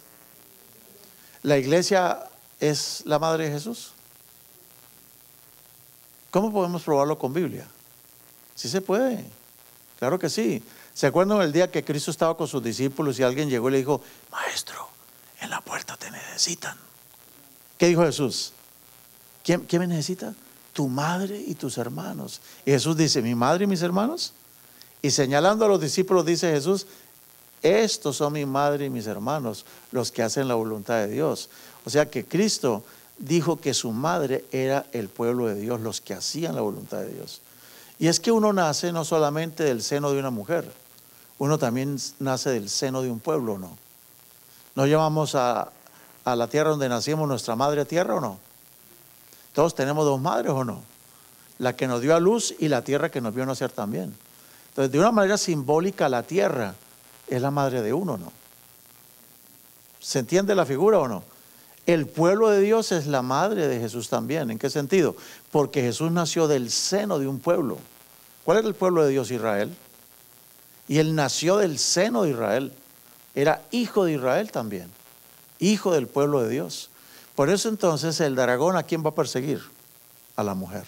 ¿La iglesia es la madre de Jesús? ¿Cómo podemos probarlo con Biblia? Sí se puede, claro que sí. ¿Se acuerdan el día que Cristo estaba con sus discípulos y alguien llegó y le dijo, maestro, en la puerta te necesitan? ¿Qué dijo Jesús? ¿Quién me necesita? Tu madre y tus hermanos. Y Jesús dice, ¿mi madre y mis hermanos? Y señalando a los discípulos dice Jesús, estos son mi madre y mis hermanos, los que hacen la voluntad de Dios. O sea que Cristo dijo que su madre era el pueblo de Dios, los que hacían la voluntad de Dios. Y es que uno nace no solamente del seno de una mujer, uno también nace del seno de un pueblo, ¿no? ¿No llamamos a la tierra donde nacimos nuestra madre tierra o no? Todos tenemos 2 madres o no, la que nos dio a luz y la tierra que nos vio nacer también. Entonces, de una manera simbólica, la tierra es la madre de uno, ¿no? ¿Se entiende la figura o no? El pueblo de Dios es la madre de Jesús también. ¿En qué sentido? Porque Jesús nació del seno de un pueblo. ¿Cuál era el pueblo de Dios? Israel. Y él nació del seno de Israel. Era hijo de Israel también. Hijo del pueblo de Dios. Por eso entonces el dragón, ¿a quién va a perseguir? A la mujer.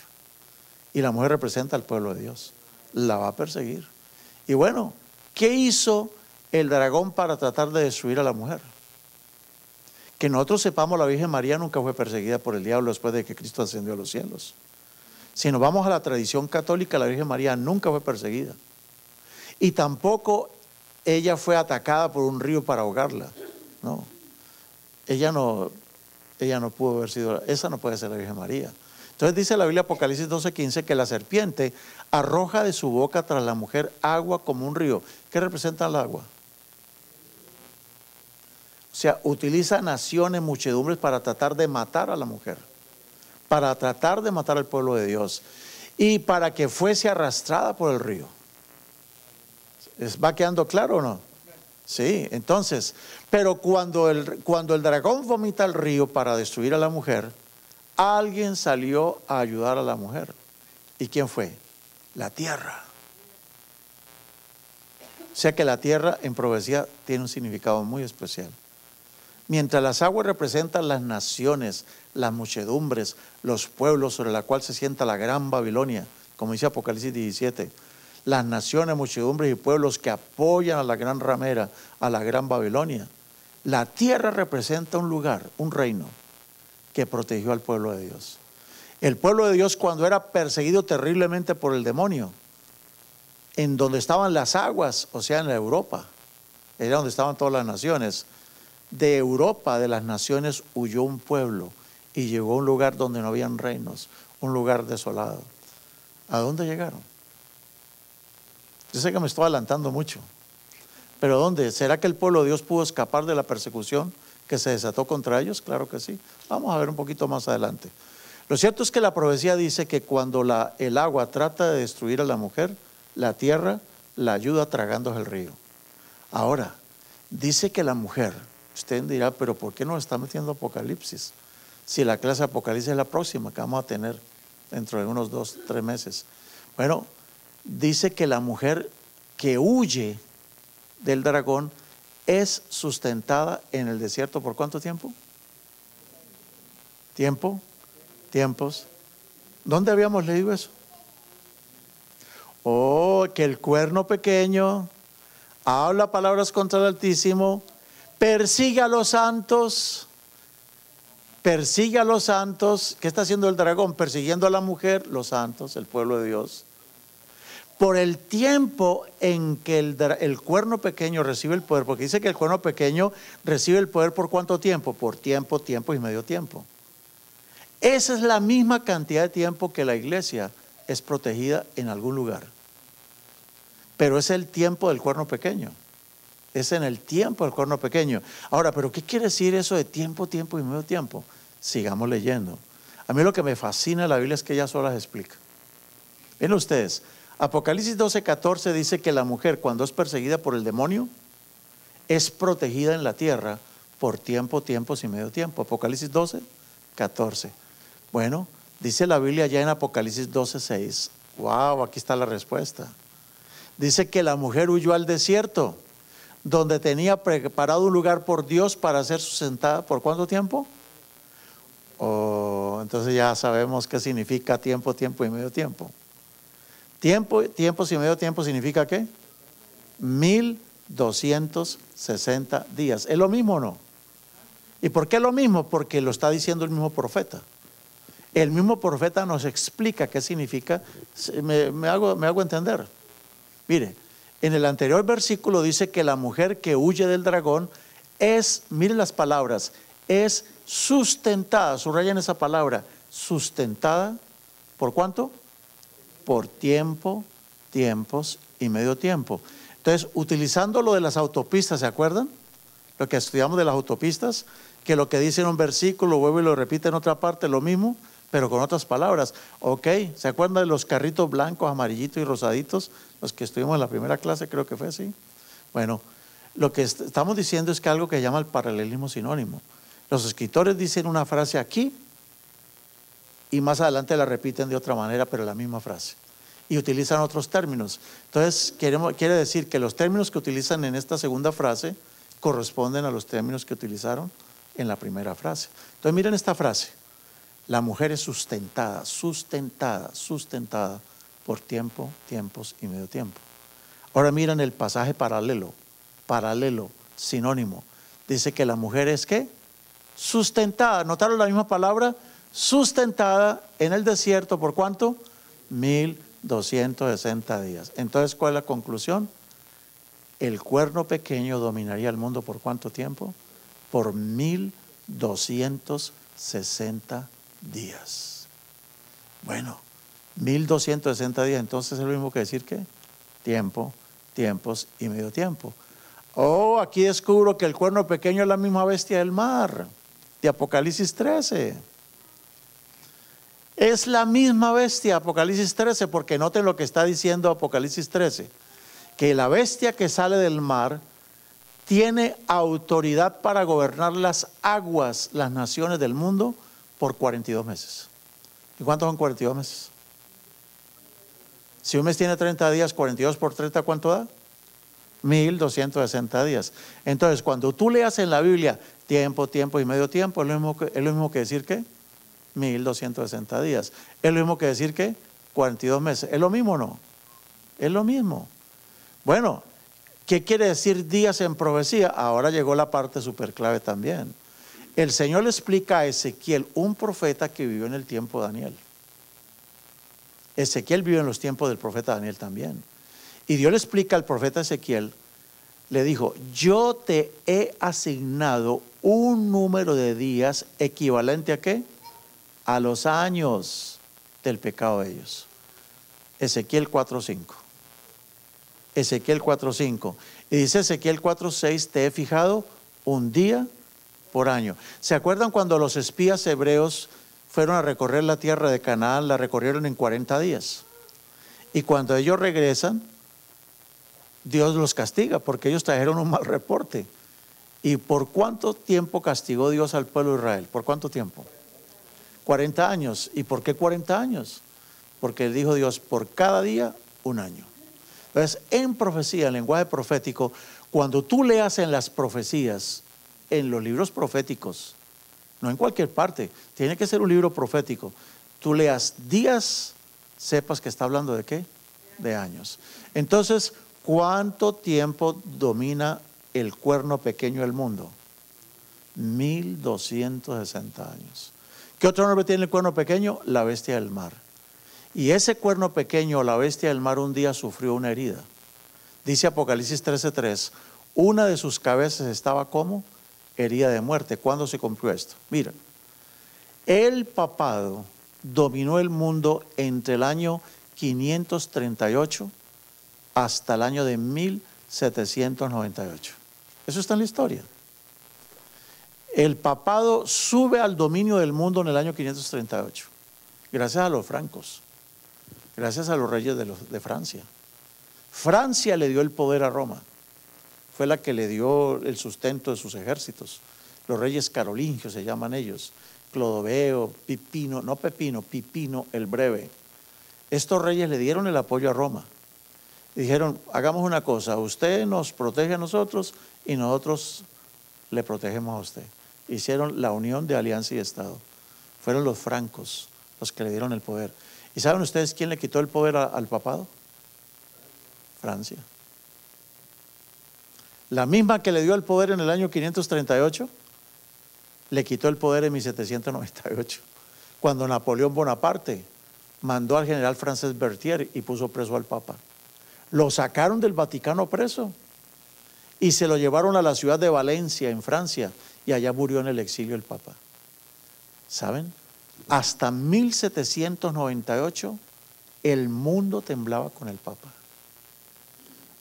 Y la mujer representa al pueblo de Dios. La va a perseguir. Y bueno, ¿qué hizo el dragón para tratar de destruir a la mujer? Que nosotros sepamos, la Virgen María nunca fue perseguida por el diablo después de que Cristo ascendió a los cielos. Si nos vamos a la tradición católica, la Virgen María nunca fue perseguida. Y tampoco ella fue atacada por un río para ahogarla. No. Ella no pudo haber sido, esa no puede ser la Virgen María. Entonces dice la Biblia, Apocalipsis 12:15, que la serpiente arroja de su boca tras la mujer agua como un río. ¿Qué representa el agua? O sea, utiliza naciones, muchedumbres para tratar de matar a la mujer, para tratar de matar al pueblo de Dios y para que fuese arrastrada por el río. ¿Va quedando claro o no? Sí, entonces, pero cuando el dragón vomita el río para destruir a la mujer, alguien salió a ayudar a la mujer. ¿Y quién fue? La tierra. O sea que la tierra en profecía tiene un significado muy especial. Mientras las aguas representan las naciones, las muchedumbres, los pueblos sobre la cual se sienta la gran Babilonia, como dice Apocalipsis 17, las naciones, muchedumbres y pueblos que apoyan a la gran ramera, a la gran Babilonia. La tierra representa un lugar, un reino que protegió al pueblo de Dios. El pueblo de Dios, cuando era perseguido terriblemente por el demonio, en donde estaban las aguas, o sea en la Europa, era donde estaban todas las naciones. De Europa, de las naciones, huyó un pueblo y llegó a un lugar donde no habían reinos, un lugar desolado. ¿A dónde llegaron? Yo sé que me estoy adelantando mucho, pero ¿dónde? ¿Será que el pueblo de Dios pudo escapar de la persecución que se desató contra ellos? Claro que sí. Vamos a ver un poquito más adelante. Lo cierto es que la profecía dice que cuando el agua trata de destruir a la mujer, la tierra la ayuda tragándose el río. Ahora, dice que la mujer, usted dirá, pero ¿por qué nos está metiendo Apocalipsis? Si la clase de Apocalipsis es la próxima que vamos a tener dentro de unos 2, 3 meses. Bueno, dice que la mujer que huye del dragón es sustentada en el desierto ¿por cuánto tiempo? Tiempos. ¿Dónde habíamos leído eso? Oh, que el cuerno pequeño habla palabras contra el Altísimo, persigue a los santos. Persigue a los santos. ¿Qué está haciendo el dragón? Persiguiendo a la mujer, los santos, el pueblo de Dios. Por el tiempo en que el cuerno pequeño recibe el poder, porque dice que el cuerno pequeño recibe el poder ¿por cuánto tiempo? Por tiempo y medio tiempo. Esa es la misma cantidad de tiempo que la iglesia es protegida en algún lugar. Pero es el tiempo del cuerno pequeño. Es en el tiempo del cuerno pequeño. Ahora, ¿pero qué quiere decir eso de tiempo y medio tiempo? Sigamos leyendo. A mí lo que me fascina de la Biblia es que ella sola se explica. Ven ustedes, Apocalipsis 12:14 dice que la mujer cuando es perseguida por el demonio es protegida en la tierra por tiempos y medio tiempo. Apocalipsis 12:14. Bueno, dice la Biblia ya en Apocalipsis 12:6. Wow, aquí está la respuesta. Dice que la mujer huyó al desierto, donde tenía preparado un lugar por Dios para ser sustentada. ¿Por cuánto tiempo? Oh, entonces ya sabemos qué significa tiempo y medio tiempo. Tiempos y medio tiempo significa ¿qué? 1260 días. ¿Es lo mismo o no? ¿Y por qué es lo mismo? Porque lo está diciendo el mismo profeta. El mismo profeta nos explica qué significa. Me hago entender. Mire, en el anterior versículo dice que la mujer que huye del dragón es, mire las palabras, es sustentada, subrayen esa palabra, sustentada, ¿por cuánto? Por tiempos y medio tiempo. Entonces, utilizando lo de las autopistas, ¿se acuerdan? Lo que estudiamos de las autopistas, que lo que dice en un versículo, vuelve y lo repite en otra parte, lo mismo, pero con otras palabras. Ok, ¿se acuerdan de los carritos blancos, amarillitos y rosaditos? Los que estuvimos en la primera clase, creo que fue así. Bueno, lo que estamos diciendo es que algo que se llama el paralelismo sinónimo. Los escritores dicen una frase aquí y más adelante la repiten de otra manera, pero la misma frase. y utilizan otros términos. Entonces, quiere decir que los términos que utilizan en esta segunda frase corresponden a los términos que utilizaron en la primera frase. Entonces, miren esta frase. La mujer es sustentada, sustentada, sustentada por tiempo, tiempos y medio tiempo. Ahora miren el pasaje paralelo, sinónimo. Dice que la mujer es ¿qué? Sustentada. ¿Notaron la misma palabra? Sustentada en el desierto, ¿por cuánto? 1260 días. Entonces, ¿cuál es la conclusión? El cuerno pequeño dominaría el mundo ¿por cuánto tiempo? Por 1260 días. Bueno, 1260 días, entonces es lo mismo que decir que tiempo, tiempos y medio tiempo. Oh, aquí descubro que el cuerno pequeño es la misma bestia del mar, de Apocalipsis 13. Es la misma bestia, Apocalipsis 13, porque noten lo que está diciendo Apocalipsis 13, que la bestia que sale del mar tiene autoridad para gobernar las aguas, las naciones del mundo, por 42 meses. ¿Y cuántos son 42 meses? Si un mes tiene 30 días, 42 por 30, ¿cuánto da? 1260 días. Entonces, cuando tú leas en la Biblia tiempo, tiempo y medio tiempo, es lo mismo que decir que 1260 días. Es lo mismo que decir que 42 meses. ¿Es lo mismo o no? Es lo mismo. Bueno, ¿qué quiere decir días en profecía? Ahora llegó la parte súper clave también. El Señor le explica a Ezequiel, un profeta que vivió en el tiempo de Daniel. Ezequiel vivió en los tiempos del profeta Daniel también. Y Dios le explica al profeta Ezequiel, le dijo, yo te he asignado un número de días equivalente a ¿qué? A los años del pecado de ellos. Ezequiel 4:5. Ezequiel 4:5. Y dice Ezequiel 4:6, te he fijado un día por año. ¿Se acuerdan cuando los espías hebreos fueron a recorrer la tierra de Canaán? La recorrieron en 40 días. Y cuando ellos regresan, Dios los castiga porque ellos trajeron un mal reporte. ¿Y por cuánto tiempo castigó Dios al pueblo de Israel? ¿Por cuánto tiempo? 40 años. ¿Y por qué 40 años? Porque dijo Dios, por cada día, un año. Entonces, en profecía, en lenguaje profético, cuando tú leas en las profecías, en los libros proféticos, no en cualquier parte, tiene que ser un libro profético, tú leas días, sepas que está hablando de ¿qué? De años. Entonces, ¿cuánto tiempo domina el cuerno pequeño del mundo? 1260 años. ¿Qué otro nombre tiene el cuerno pequeño? La bestia del mar. Y ese cuerno pequeño, la bestia del mar, un día sufrió una herida. Dice Apocalipsis 13:3, una de sus cabezas estaba como herida de muerte. ¿Cuándo se cumplió esto? Mira, el papado dominó el mundo entre el año 538 hasta el año de 1798. Eso está en la historia. El papado sube al dominio del mundo en el año 538, gracias a los francos, gracias a los reyes de Francia. Francia le dio el poder a Roma, fue la que le dio el sustento de sus ejércitos. Los reyes carolingios se llaman ellos, Clodoveo, Pipino el Breve. Estos reyes le dieron el apoyo a Roma. Dijeron, hagamos una cosa, usted nos protege a nosotros y nosotros le protegemos a usted. Hicieron la unión de alianza y Estado. Fueron los francos los que le dieron el poder. ¿Y saben ustedes quién le quitó el poder al papado? Francia. La misma que le dio el poder en el año 538, le quitó el poder en 1798, cuando Napoleón Bonaparte mandó al general francés Berthier y puso preso al papa. Lo sacaron del Vaticano preso y se lo llevaron a la ciudad de Valencia, en Francia, y allá murió en el exilio el papa. ¿Saben? Hasta 1798 el mundo temblaba con el papa.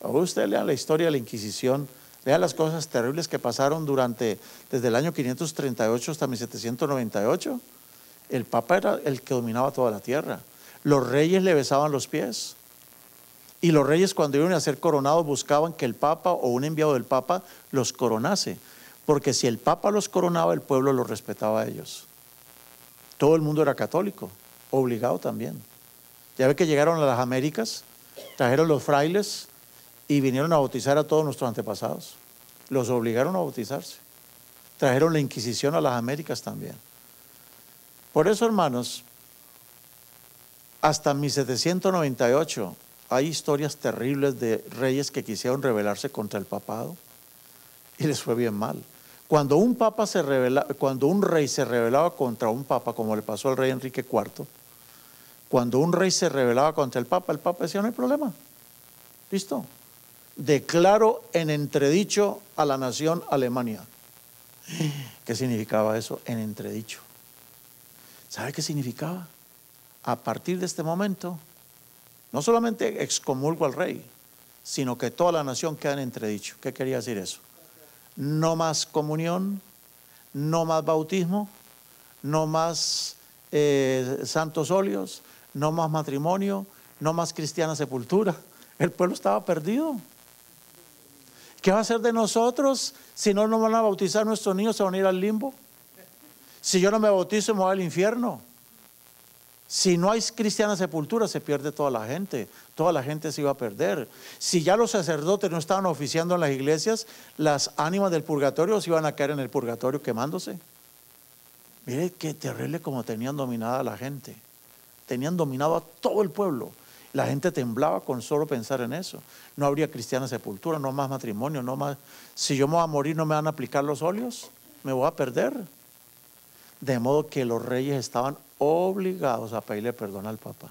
Ahora usted lea la historia de la Inquisición, lea las cosas terribles que pasaron desde el año 538 hasta 1798. El papa era el que dominaba toda la tierra. Los reyes le besaban los pies. Y los reyes, cuando iban a ser coronados, buscaban que el papa o un enviado del papa los coronase. Porque si el papa los coronaba, el pueblo los respetaba a ellos. Todo el mundo era católico, obligado también. Ya ve que llegaron a las Américas, trajeron los frailes y vinieron a bautizar a todos nuestros antepasados. Los obligaron a bautizarse. Trajeron la Inquisición a las Américas también. Por eso, hermanos, hasta 1798 hay historias terribles de reyes que quisieron rebelarse contra el papado y les fue bien mal. Cuando un rey se rebelaba contra un papa, como le pasó al rey Enrique IV, cuando un rey se rebelaba contra el papa decía: no hay problema, listo, declaro en entredicho a la nación Alemania. ¿Qué significaba eso? En entredicho. ¿Sabe qué significaba? A partir de este momento, no solamente excomulgo al rey, sino que toda la nación queda en entredicho. ¿Qué quería decir eso? No más comunión, no más bautismo, no más santos óleos, no más matrimonio, no más cristiana sepultura. El pueblo estaba perdido. ¿Qué va a hacer de nosotros si no nos van a bautizar nuestros niños? ¿Se van a ir al limbo? Si yo no me bautizo, me voy al infierno. Si no hay cristiana sepultura, se pierde toda la gente se iba a perder. Si ya los sacerdotes no estaban oficiando en las iglesias, las ánimas del purgatorio se iban a caer en el purgatorio quemándose. Mire qué terrible como tenían dominada a la gente. Tenían dominado a todo el pueblo. La gente temblaba con solo pensar en eso. No habría cristiana sepultura, no más matrimonio, no más. Si yo me voy a morir, ¿no me van a aplicar los óleos? Me voy a perder. De modo que los reyes estaban obligados a pedirle perdón al Papa.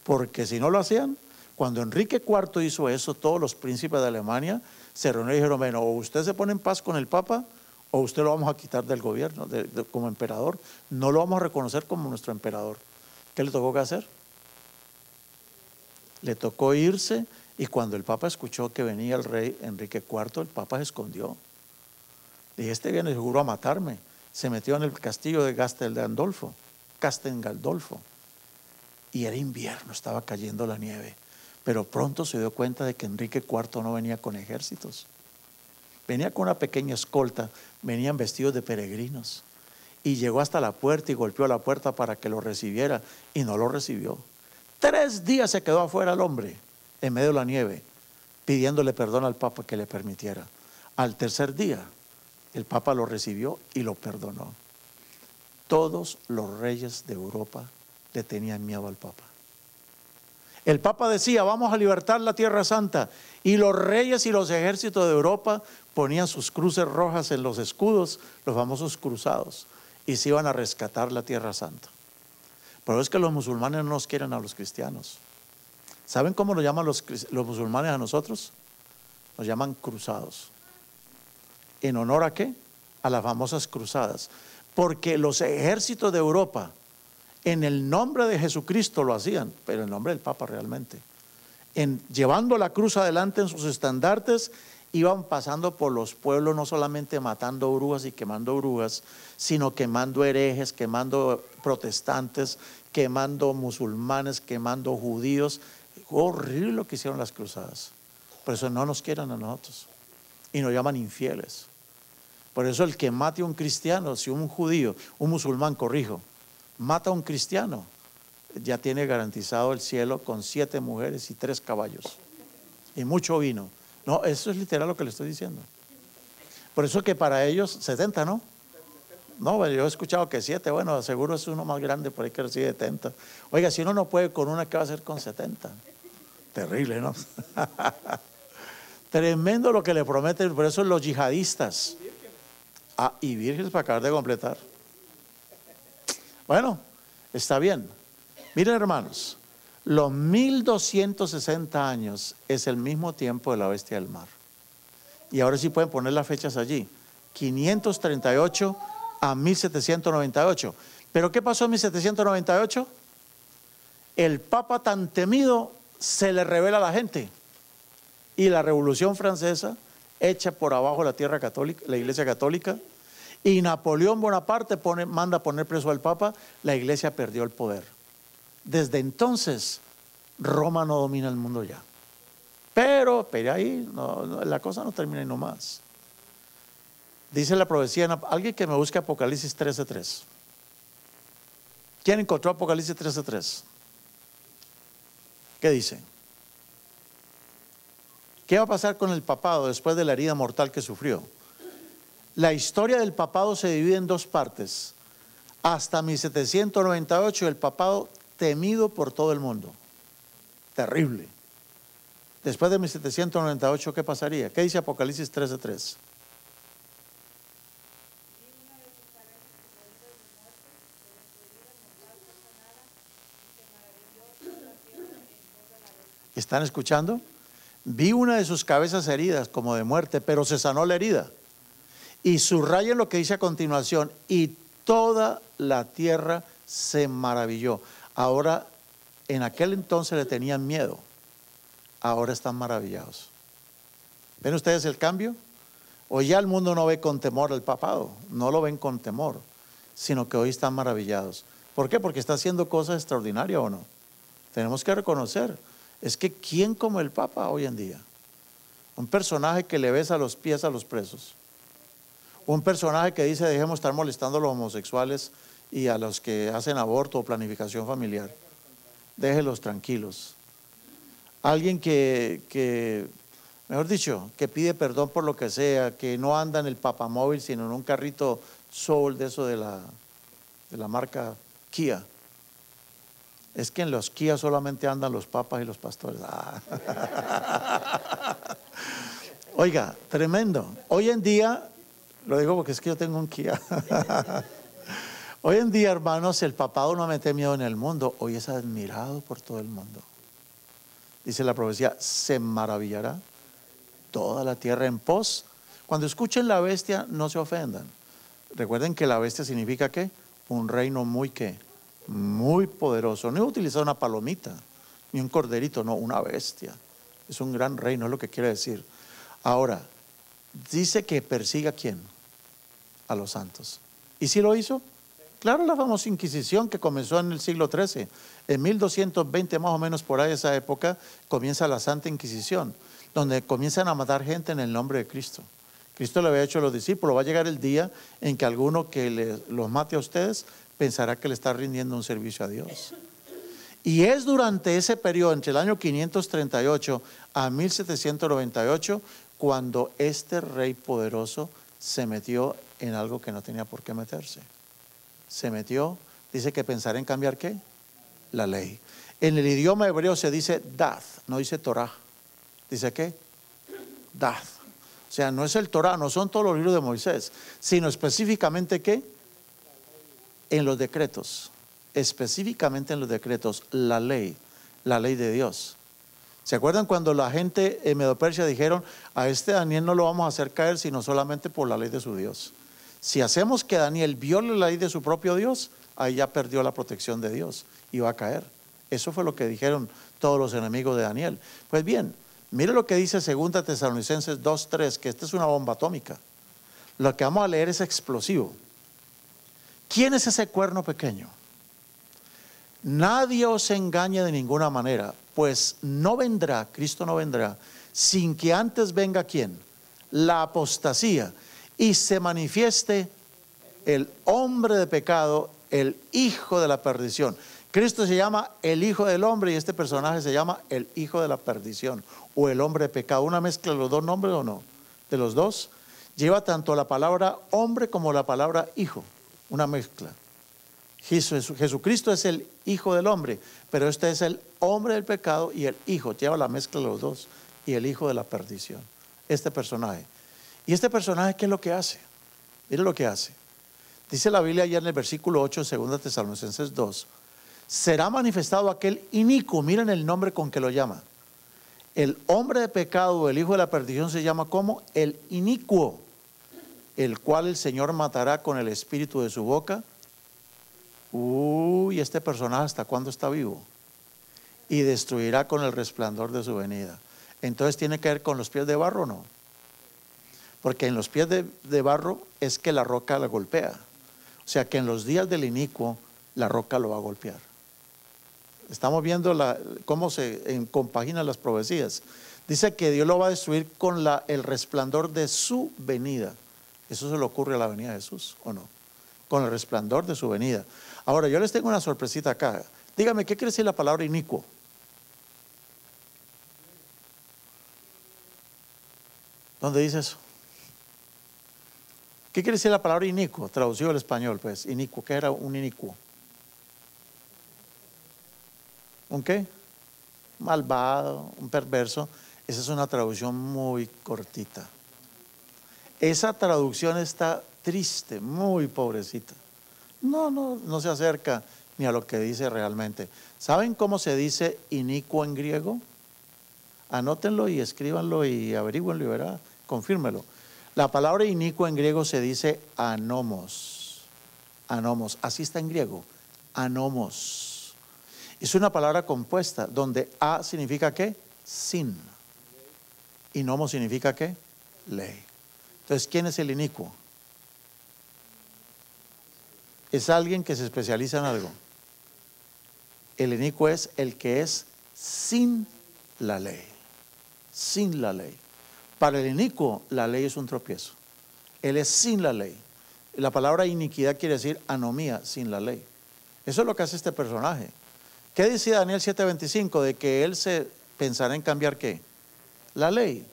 Porque si no lo hacían, cuando Enrique IV hizo eso, todos los príncipes de Alemania se reunieron y dijeron: bueno, o usted se pone en paz con el Papa, o usted lo vamos a quitar del gobierno como emperador. No lo vamos a reconocer como nuestro emperador. ¿Qué le tocó que hacer? Le tocó irse, y cuando el Papa escuchó que venía el rey Enrique IV, el Papa se escondió. Dije: este viene seguro a matarme. Se metió en el castillo de Castel Gandolfo, y era invierno, estaba cayendo la nieve, pero pronto se dio cuenta de que Enrique IV no venía con ejércitos, venía con una pequeña escolta, venían vestidos de peregrinos, y llegó hasta la puerta y golpeó la puerta para que lo recibiera, y no lo recibió. 3 días se quedó afuera el hombre, en medio de la nieve, pidiéndole perdón al Papa que le permitiera. Al tercer día, el Papa lo recibió y lo perdonó. Todos los reyes de Europa le tenían miedo al Papa. El Papa decía: vamos a libertar la Tierra Santa, y los reyes y los ejércitos de Europa ponían sus cruces rojas en los escudos, los famosos cruzados, y se iban a rescatar la Tierra Santa. Pero es que los musulmanes no nos quieren a los cristianos. ¿Saben cómo nos llaman los musulmanes a nosotros? Nos llaman cruzados. ¿En honor a qué? A las famosas cruzadas. Porque los ejércitos de Europa, en el nombre de Jesucristo lo hacían, pero en nombre del Papa realmente. Llevando la cruz adelante en sus estandartes, iban pasando por los pueblos, no solamente matando brujas y quemando brujas, sino quemando herejes, quemando protestantes, quemando musulmanes, quemando judíos. Fue horrible lo que hicieron las cruzadas. Por eso no nos quieren a nosotros y nos llaman infieles. Por eso el que mate a un cristiano, si un judío, un musulmán, mata a un cristiano, ya tiene garantizado el cielo con 7 mujeres y 3 caballos y mucho vino. No, eso es literal lo que le estoy diciendo. Por eso que para ellos 70, ¿no? No, yo he escuchado que 7, bueno, seguro es uno más grande por ahí que recibe 70. Oiga, si uno no puede con una, ¿qué va a hacer con 70? Terrible, ¿no? Tremendo lo que le prometen, por eso los yihadistas. Ah, y vírgenes para acabar de completar. Bueno, está bien. Miren, hermanos, los 1260 años es el mismo tiempo de la bestia del mar. Y ahora sí pueden poner las fechas allí. 538 a 1798. ¿Pero qué pasó en 1798? El Papa tan temido se le revela a la gente. Y la Revolución Francesa echa por abajo la tierra católica, la Iglesia Católica, y Napoleón Bonaparte manda a poner preso al Papa. La Iglesia perdió el poder. Desde entonces, Roma no domina el mundo ya. Pero ahí la cosa no termina ahí nomás. Dice la profecía, alguien que me busque Apocalipsis 13:3. ¿Quién encontró Apocalipsis 13:3? ¿Qué dice? ¿Qué va a pasar con el papado después de la herida mortal que sufrió? La historia del papado se divide en dos partes. Hasta 1798 el papado temido por todo el mundo. Terrible. Después de 1798, ¿qué pasaría? ¿Qué dice Apocalipsis 13:3? ¿Están escuchando? Vi una de sus cabezas heridas como de muerte, pero se sanó la herida. Y subrayen lo que dice a continuación, y toda la tierra se maravilló. Ahora, en aquel entonces le tenían miedo, ahora están maravillados. ¿Ven ustedes el cambio? Hoy ya el mundo no ve con temor al papado, no lo ven con temor, sino que hoy están maravillados. ¿Por qué? Porque está haciendo cosas extraordinarias, ¿o no? Tenemos que reconocer, es que ¿quién como el Papa hoy en día? Un personaje que le besa los pies a los presos. Un personaje que dice dejemos estar molestando a los homosexuales y a los que hacen aborto o planificación familiar. Déjelos tranquilos. Alguien que, mejor dicho, que pide perdón por lo que sea, que no anda en el papamóvil sino en un carrito Soul de eso de la marca Kia. Es que en los Kia solamente andan los papas y los pastores. Oiga, tremendo. Hoy en día, lo digo porque es que yo tengo un Kia. Hoy en día, hermanos, el papado no mete miedo en el mundo, hoy es admirado por todo el mundo. Dice la profecía, se maravillará toda la tierra en pos. Cuando escuchen la bestia, no se ofendan. Recuerden que la bestia significa ¿qué? Un reino muy ¿qué? Muy poderoso. No he utilizado una palomita, ni un corderito, no, una bestia. Es un gran reino, es lo que quiere decir. Ahora, dice que persiga ¿a quién? A los santos. ¿Y si lo hizo? Claro, la famosa Inquisición que comenzó en el siglo XIII. En 1220 más o menos por ahí esa época comienza la Santa Inquisición, donde comienzan a matar gente en el nombre de Cristo. Cristo le había hecho a los discípulos, va a llegar el día en que alguno que los mate a ustedes pensará que le está rindiendo un servicio a Dios. Y es durante ese periodo, entre el año 538 a 1798, cuando este rey poderoso se metió en algo que no tenía por qué meterse. Se metió, dice que pensará en cambiar ¿qué? La ley. En el idioma hebreo se dice Dath, no dice Torah. ¿Dice qué? Dath. O sea, no es el Torah, no son todos los libros de Moisés, sino específicamente ¿qué? En los decretos. Específicamente en los decretos, la ley de Dios. ¿Se acuerdan cuando la gente en Medo-Persia dijeron, a este Daniel no lo vamos a hacer caer sino solamente por la ley de su Dios? Si hacemos que Daniel viole la ley de su propio Dios, ahí ya perdió la protección de Dios y va a caer. Eso fue lo que dijeron todos los enemigos de Daniel. Pues bien, mire lo que dice 2 Tesalonicenses 2:3, que esta es una bomba atómica. Lo que vamos a leer es explosivo. ¿Quién es ese cuerno pequeño? Nadie os engañe de ninguna manera, pues no vendrá, Cristo no vendrá, sin que antes venga ¿quién? La apostasía. Y se manifieste el hombre de pecado, el hijo de la perdición. Cristo se llama el hijo del hombre y este personaje se llama el hijo de la perdición o el hombre de pecado. ¿Una mezcla de los dos nombres o no? De los dos. Lleva tanto la palabra hombre como la palabra hijo. Una mezcla. Jesucristo es el hijo del hombre, pero este es el hombre del pecado y el hijo. Lleva la mezcla de los dos y el hijo de la perdición. Este personaje. ¿Y este personaje qué es lo que hace? Mire lo que hace. Dice la Biblia allá en el versículo 8, 2 Tesalonicenses 2. Será manifestado aquel inicuo, miren el nombre con que lo llama. El hombre de pecado, el hijo de la perdición se llama como el inicuo, el cual el Señor matará con el espíritu de su boca. Uy, este personaje ¿hasta cuándo está vivo? Y destruirá con el resplandor de su venida. Entonces tiene que ver con los pies de barro, ¿no? Porque en los pies de barro es que la roca la golpea. O sea que en los días del inicuo la roca lo va a golpear. Estamos viendo cómo se compaginan las profecías. Dice que Dios lo va a destruir con el resplandor de su venida. Eso se le ocurre a la venida de Jesús, ¿o no? Con el resplandor de su venida. Ahora yo les tengo una sorpresita acá. Dígame, ¿qué quiere decir la palabra inicuo? ¿Dónde dice eso? ¿Qué quiere decir la palabra inicuo? Traducido al español, pues, inicuo. ¿Qué era un inicuo? ¿Un qué? Malvado, un perverso. Esa es una traducción muy cortita. Esa traducción está triste, muy pobrecita. No se acerca ni a lo que dice realmente. ¿Saben cómo se dice inicuo en griego? Anótenlo y escríbanlo y averígüenlo y verá, confírmelo. La palabra inicuo en griego se dice anomos. Anomos, así está en griego. Anomos. Es una palabra compuesta donde a significa ¿qué? Sin. Y nomos significa ¿qué? Ley. Entonces, ¿quién es el inicuo? Es alguien que se especializa en algo. El inicuo es el que es sin la ley. Sin la ley. Para el inicuo, la ley es un tropiezo. Él es sin la ley. La palabra iniquidad quiere decir anomía, sin la ley. Eso es lo que hace este personaje. ¿Qué dice Daniel 7:25? De que él se pensará en cambiar ¿qué? La ley.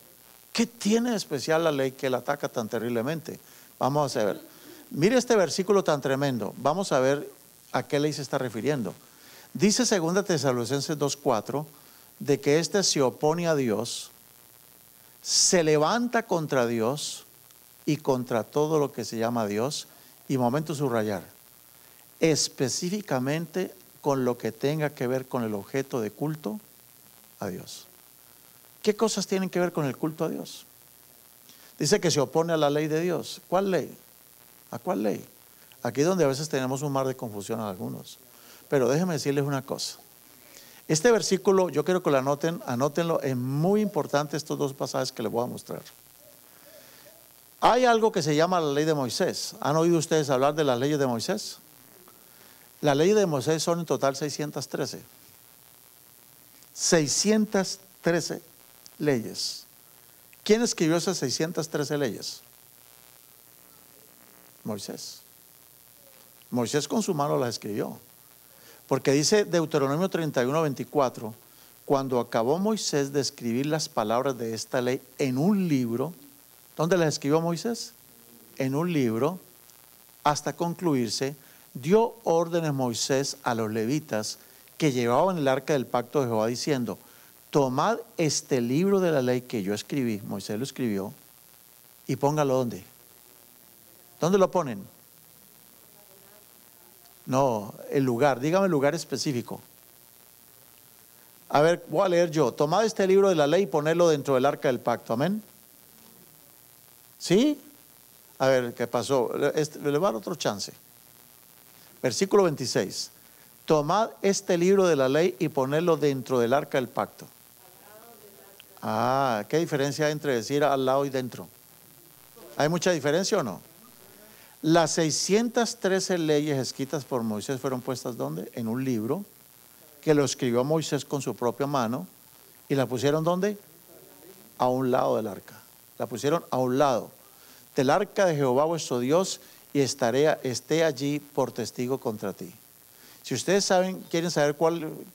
¿Qué tiene de especial la ley que él ataca tan terriblemente? Vamos a ver. Mire este versículo tan tremendo. Vamos a ver a qué ley se está refiriendo. Dice 2 Tesalonicenses 2:4 de que éste se opone a Dios, se levanta contra Dios y contra todo lo que se llama Dios. Y momento subrayar, específicamente con lo que tenga que ver con el objeto de culto a Dios. ¿Qué cosas tienen que ver con el culto a Dios? Dice que se opone a la ley de Dios. ¿Cuál ley? ¿A cuál ley? Aquí es donde a veces tenemos un mar de confusión a algunos. Pero déjenme decirles una cosa. Este versículo, yo quiero que lo anoten, anótenlo, es muy importante estos dos pasajes que les voy a mostrar. Hay algo que se llama la ley de Moisés. ¿Han oído ustedes hablar de las leyes de Moisés? Las leyes de Moisés son en total 613. 613 leyes. ¿Quién escribió esas 613 leyes? Moisés. Moisés con su mano las escribió. Porque dice Deuteronomio 31:24, cuando acabó Moisés de escribir las palabras de esta ley en un libro, ¿dónde las escribió Moisés? En un libro, hasta concluirse, dio órdenes Moisés a los levitas que llevaban el arca del pacto de Jehová diciendo, tomad este libro de la ley que yo escribí, Moisés lo escribió, y póngalo ¿dónde? ¿Dónde lo ponen? No, el lugar, dígame el lugar específico. A ver, voy a leer yo. Tomad este libro de la ley y ponedlo dentro del arca del pacto, amén. ¿Sí? A ver, ¿qué pasó? Le voy a dar otro chance. Versículo 26. Tomad este libro de la ley y ponedlo dentro del arca del pacto. Ah, ¿qué diferencia hay entre decir al lado y dentro? ¿Hay mucha diferencia o no? Las 613 leyes escritas por Moisés fueron puestas ¿dónde? En un libro que lo escribió Moisés con su propia mano y la pusieron ¿dónde? A un lado del arca. La pusieron a un lado del arca de Jehová vuestro Dios y esté allí por testigo contra ti. Si ustedes quieren saber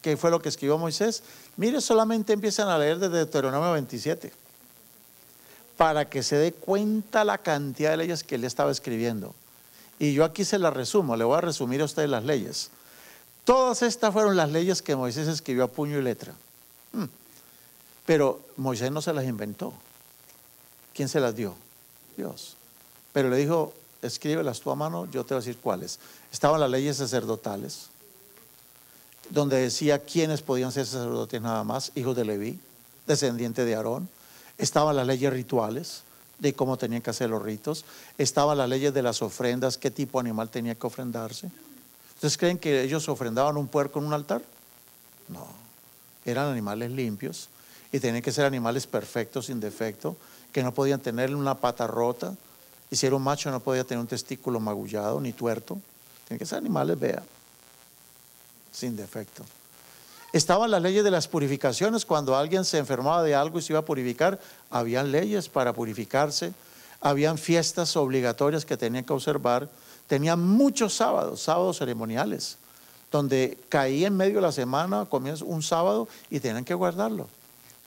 qué fue lo que escribió Moisés, mire, solamente empiezan a leer desde Deuteronomio 27 para que se dé cuenta la cantidad de leyes que él estaba escribiendo. Y yo aquí se las resumo, le voy a resumir a ustedes las leyes. Todas estas fueron las leyes que Moisés escribió a puño y letra. Pero Moisés no se las inventó. ¿Quién se las dio? Dios. Pero le dijo, escríbelas tú a mano, yo te voy a decir cuáles. Estaban las leyes sacerdotales, donde decía quiénes podían ser sacerdotes nada más, hijos de Leví, descendiente de Aarón. Estaban las leyes rituales, de cómo tenían que hacer los ritos. Estaban las leyes de las ofrendas, qué tipo de animal tenía que ofrendarse. ¿Ustedes creen que ellos ofrendaban un puerco en un altar? No, eran animales limpios y tenían que ser animales perfectos, sin defecto, que no podían tener una pata rota, y si era un macho no podía tener un testículo magullado ni tuerto. Tienen que ser animales, vea, sin defecto. Estaban las leyes de las purificaciones. Cuando alguien se enfermaba de algo y se iba a purificar, habían leyes para purificarse, habían fiestas obligatorias que tenían que observar, tenían muchos sábados ceremoniales, donde caía en medio de la semana, comienza un sábado y tenían que guardarlo.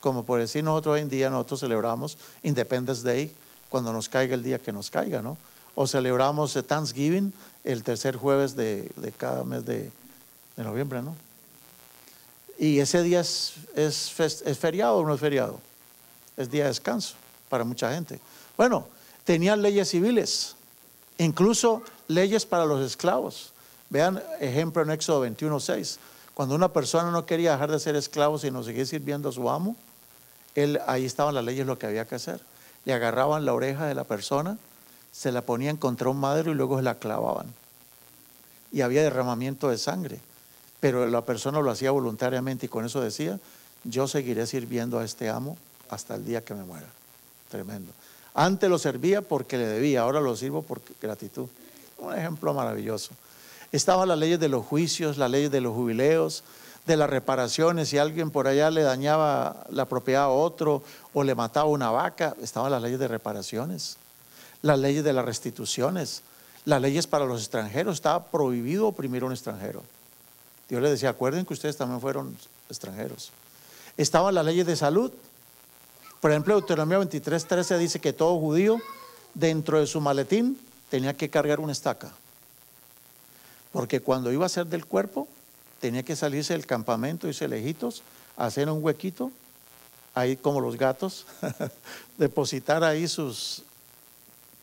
como por decir nosotros hoy en día, nosotros celebramos Independence Day cuando nos caiga el día que nos caiga, ¿no? O celebramos Thanksgiving el tercer jueves de cada mes de noviembre, ¿no? Y ese día es feriado o no es feriado, es día de descanso para mucha gente. Bueno, tenían leyes civiles, incluso leyes para los esclavos. Vean ejemplo en Éxodo 21:6. Cuando una persona no quería dejar de ser esclavo sino seguir sirviendo a su amo, ahí estaban las leyes, lo que había que hacer. Le agarraban la oreja de la persona, se la ponían contra un madero y luego se la clavaban. Y había derramamiento de sangre, pero la persona lo hacía voluntariamente y con eso decía: yo seguiré sirviendo a este amo hasta el día que me muera. Tremendo. Antes lo servía porque le debía, ahora lo sirvo por gratitud. Un ejemplo maravilloso. Estaban las leyes de los juicios, las leyes de los jubileos, de las reparaciones. Si alguien por allá le dañaba la propiedad a otro o le mataba una vaca, estaban las leyes de reparaciones, las leyes de las restituciones, las leyes para los extranjeros. Estaba prohibido oprimir a un extranjero. Dios les decía: acuerden que ustedes también fueron extranjeros. Estaban las leyes de salud. Por ejemplo, Deuteronomio 23:13 dice que todo judío dentro de su maletín tenía que cargar una estaca, porque cuando iba a ser del cuerpo tenía que salirse del campamento, irse lejitos, hacer un huequito ahí como los gatos depositar ahí sus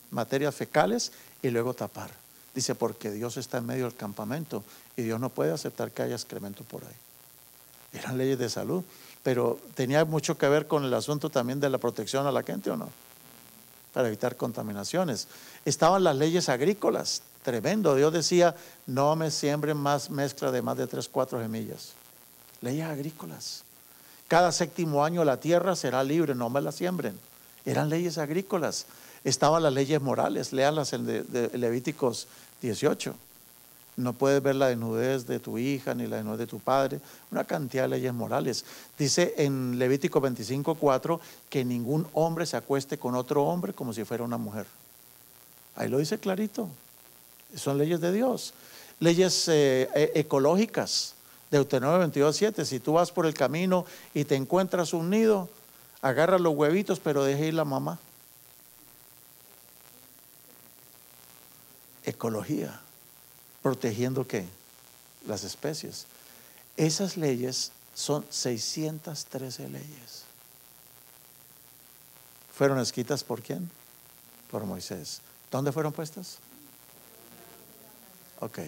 materias fecales y luego tapar. Dice: porque Dios está en medio del campamento y Dios no puede aceptar que haya excremento por ahí. Eran leyes de salud, pero tenía mucho que ver con el asunto también de la protección a la gente, ¿o no? Para evitar contaminaciones. Estaban las leyes agrícolas. Tremendo. Dios decía: no me siembren más mezcla de más de 3 o 4 semillas. Leyes agrícolas. Cada séptimo año la tierra será libre, no me la siembren. Eran leyes agrícolas. Estaban las leyes morales. Léanlas en Levíticos 18. No puedes ver la desnudez de tu hija ni la desnudez de tu padre. Una cantidad de leyes morales. Dice en Levítico 25:4 que ningún hombre se acueste con otro hombre como si fuera una mujer. Ahí lo dice clarito. Son leyes de Dios. Leyes ecológicas. Deuteronomio 22:7. Si tú vas por el camino y te encuentras un nido, agarra los huevitos, pero deja ir la mamá. Ecología. ¿Protegiendo qué? Las especies. Esas leyes son 613 leyes. ¿Fueron escritas por quién? Por Moisés. ¿Dónde fueron puestas? Ok.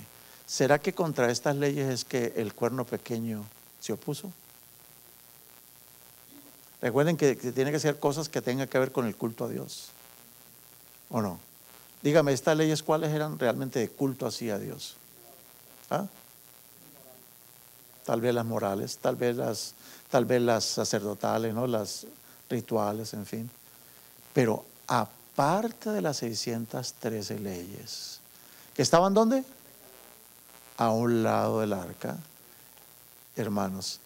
¿Será que contra estas leyes es que el cuerno pequeño se opuso? Recuerden que tiene que ser cosas que tengan que ver con el culto a Dios, ¿o no? Dígame, ¿estas leyes cuáles eran realmente de culto así a Dios? ¿Ah? Tal vez las morales, tal vez las sacerdotales, ¿no? Las rituales, en fin. Pero aparte de las 613 leyes, ¿que estaban dónde? A un lado del arca. Hermanos,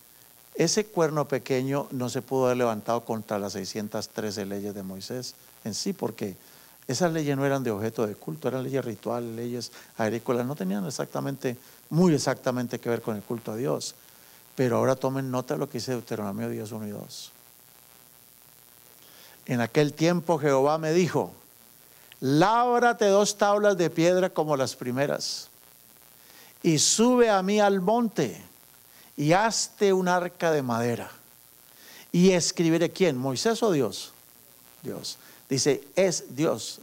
ese cuerno pequeño no se pudo haber levantado contra las 613 leyes de Moisés en sí, porque esas leyes no eran de objeto de culto, eran leyes rituales, leyes agrícolas, no tenían muy exactamente que ver con el culto a Dios. Pero ahora tomen nota de lo que dice Deuteronomio 10:1 y 2. En aquel tiempo Jehová me dijo: lábrate 2 tablas de piedra como las primeras, y sube a mí al monte, y hazte un arca de madera, y escribiré. ¿Quién? ¿Moisés o Dios? Dios. Dice, es Dios.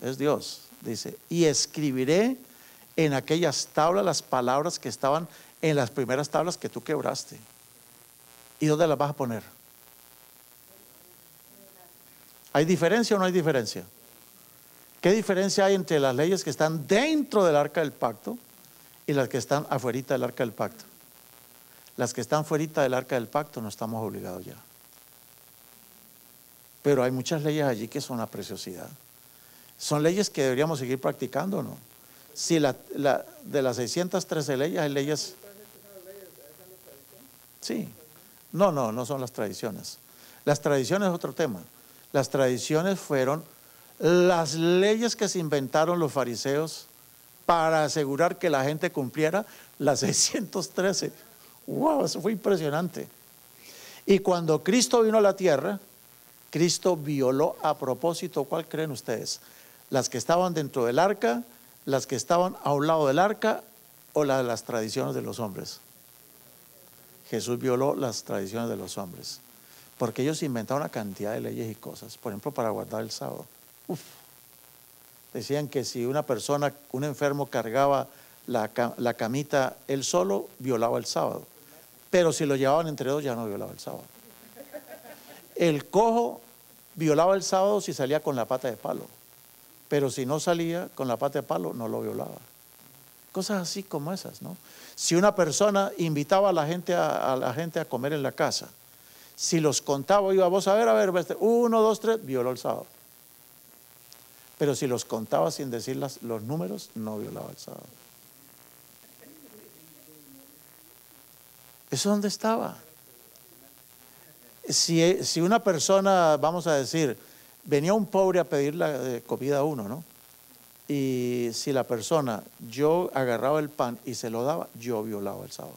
Dice, y escribiré en aquellas tablas las palabras que estaban en las primeras tablas que tú quebraste. ¿Y dónde las vas a poner? ¿Hay diferencia o no hay diferencia? ¿Qué diferencia hay entre las leyes que están dentro del arca del pacto y las que están afuerita del arca del pacto? Las que están fuerita del arca del pacto no estamos obligados ya. Pero hay muchas leyes allí que son una preciosidad. Son leyes que deberíamos seguir practicando, ¿no? Si de las 613 leyes hay leyes. Sí. No son las tradiciones. Las tradiciones es otro tema. Las tradiciones fueron las leyes que se inventaron los fariseos para asegurar que la gente cumpliera las 613. ¡Wow! Eso fue impresionante. Y cuando Cristo vino a la tierra, Cristo violó a propósito, ¿cuál creen ustedes? ¿Las que estaban dentro del arca, las que estaban a un lado del arca o las tradiciones de los hombres? Jesús violó las tradiciones de los hombres, porque ellos inventaron una cantidad de leyes y cosas, por ejemplo, para guardar el sábado. Decían que si una persona, un enfermo cargaba la camita él solo, violaba el sábado, pero si lo llevaban entre dos ya no violaba el sábado. El cojo violaba el sábado si salía con la pata de palo, pero si no salía con la pata de palo no lo violaba. Cosas así como esas, ¿no? Si una persona invitaba a la gente a comer en la casa, si los contaba, iba vos a ver, 1, 2, 3, violó el sábado. Pero si los contaba sin decir los números, no violaba el sábado. ¿Eso dónde estaba? Si una persona, vamos a decir, venía un pobre a pedir la comida a uno, ¿no? Y si la persona, yo agarraba el pan y se lo daba, yo violaba el sábado.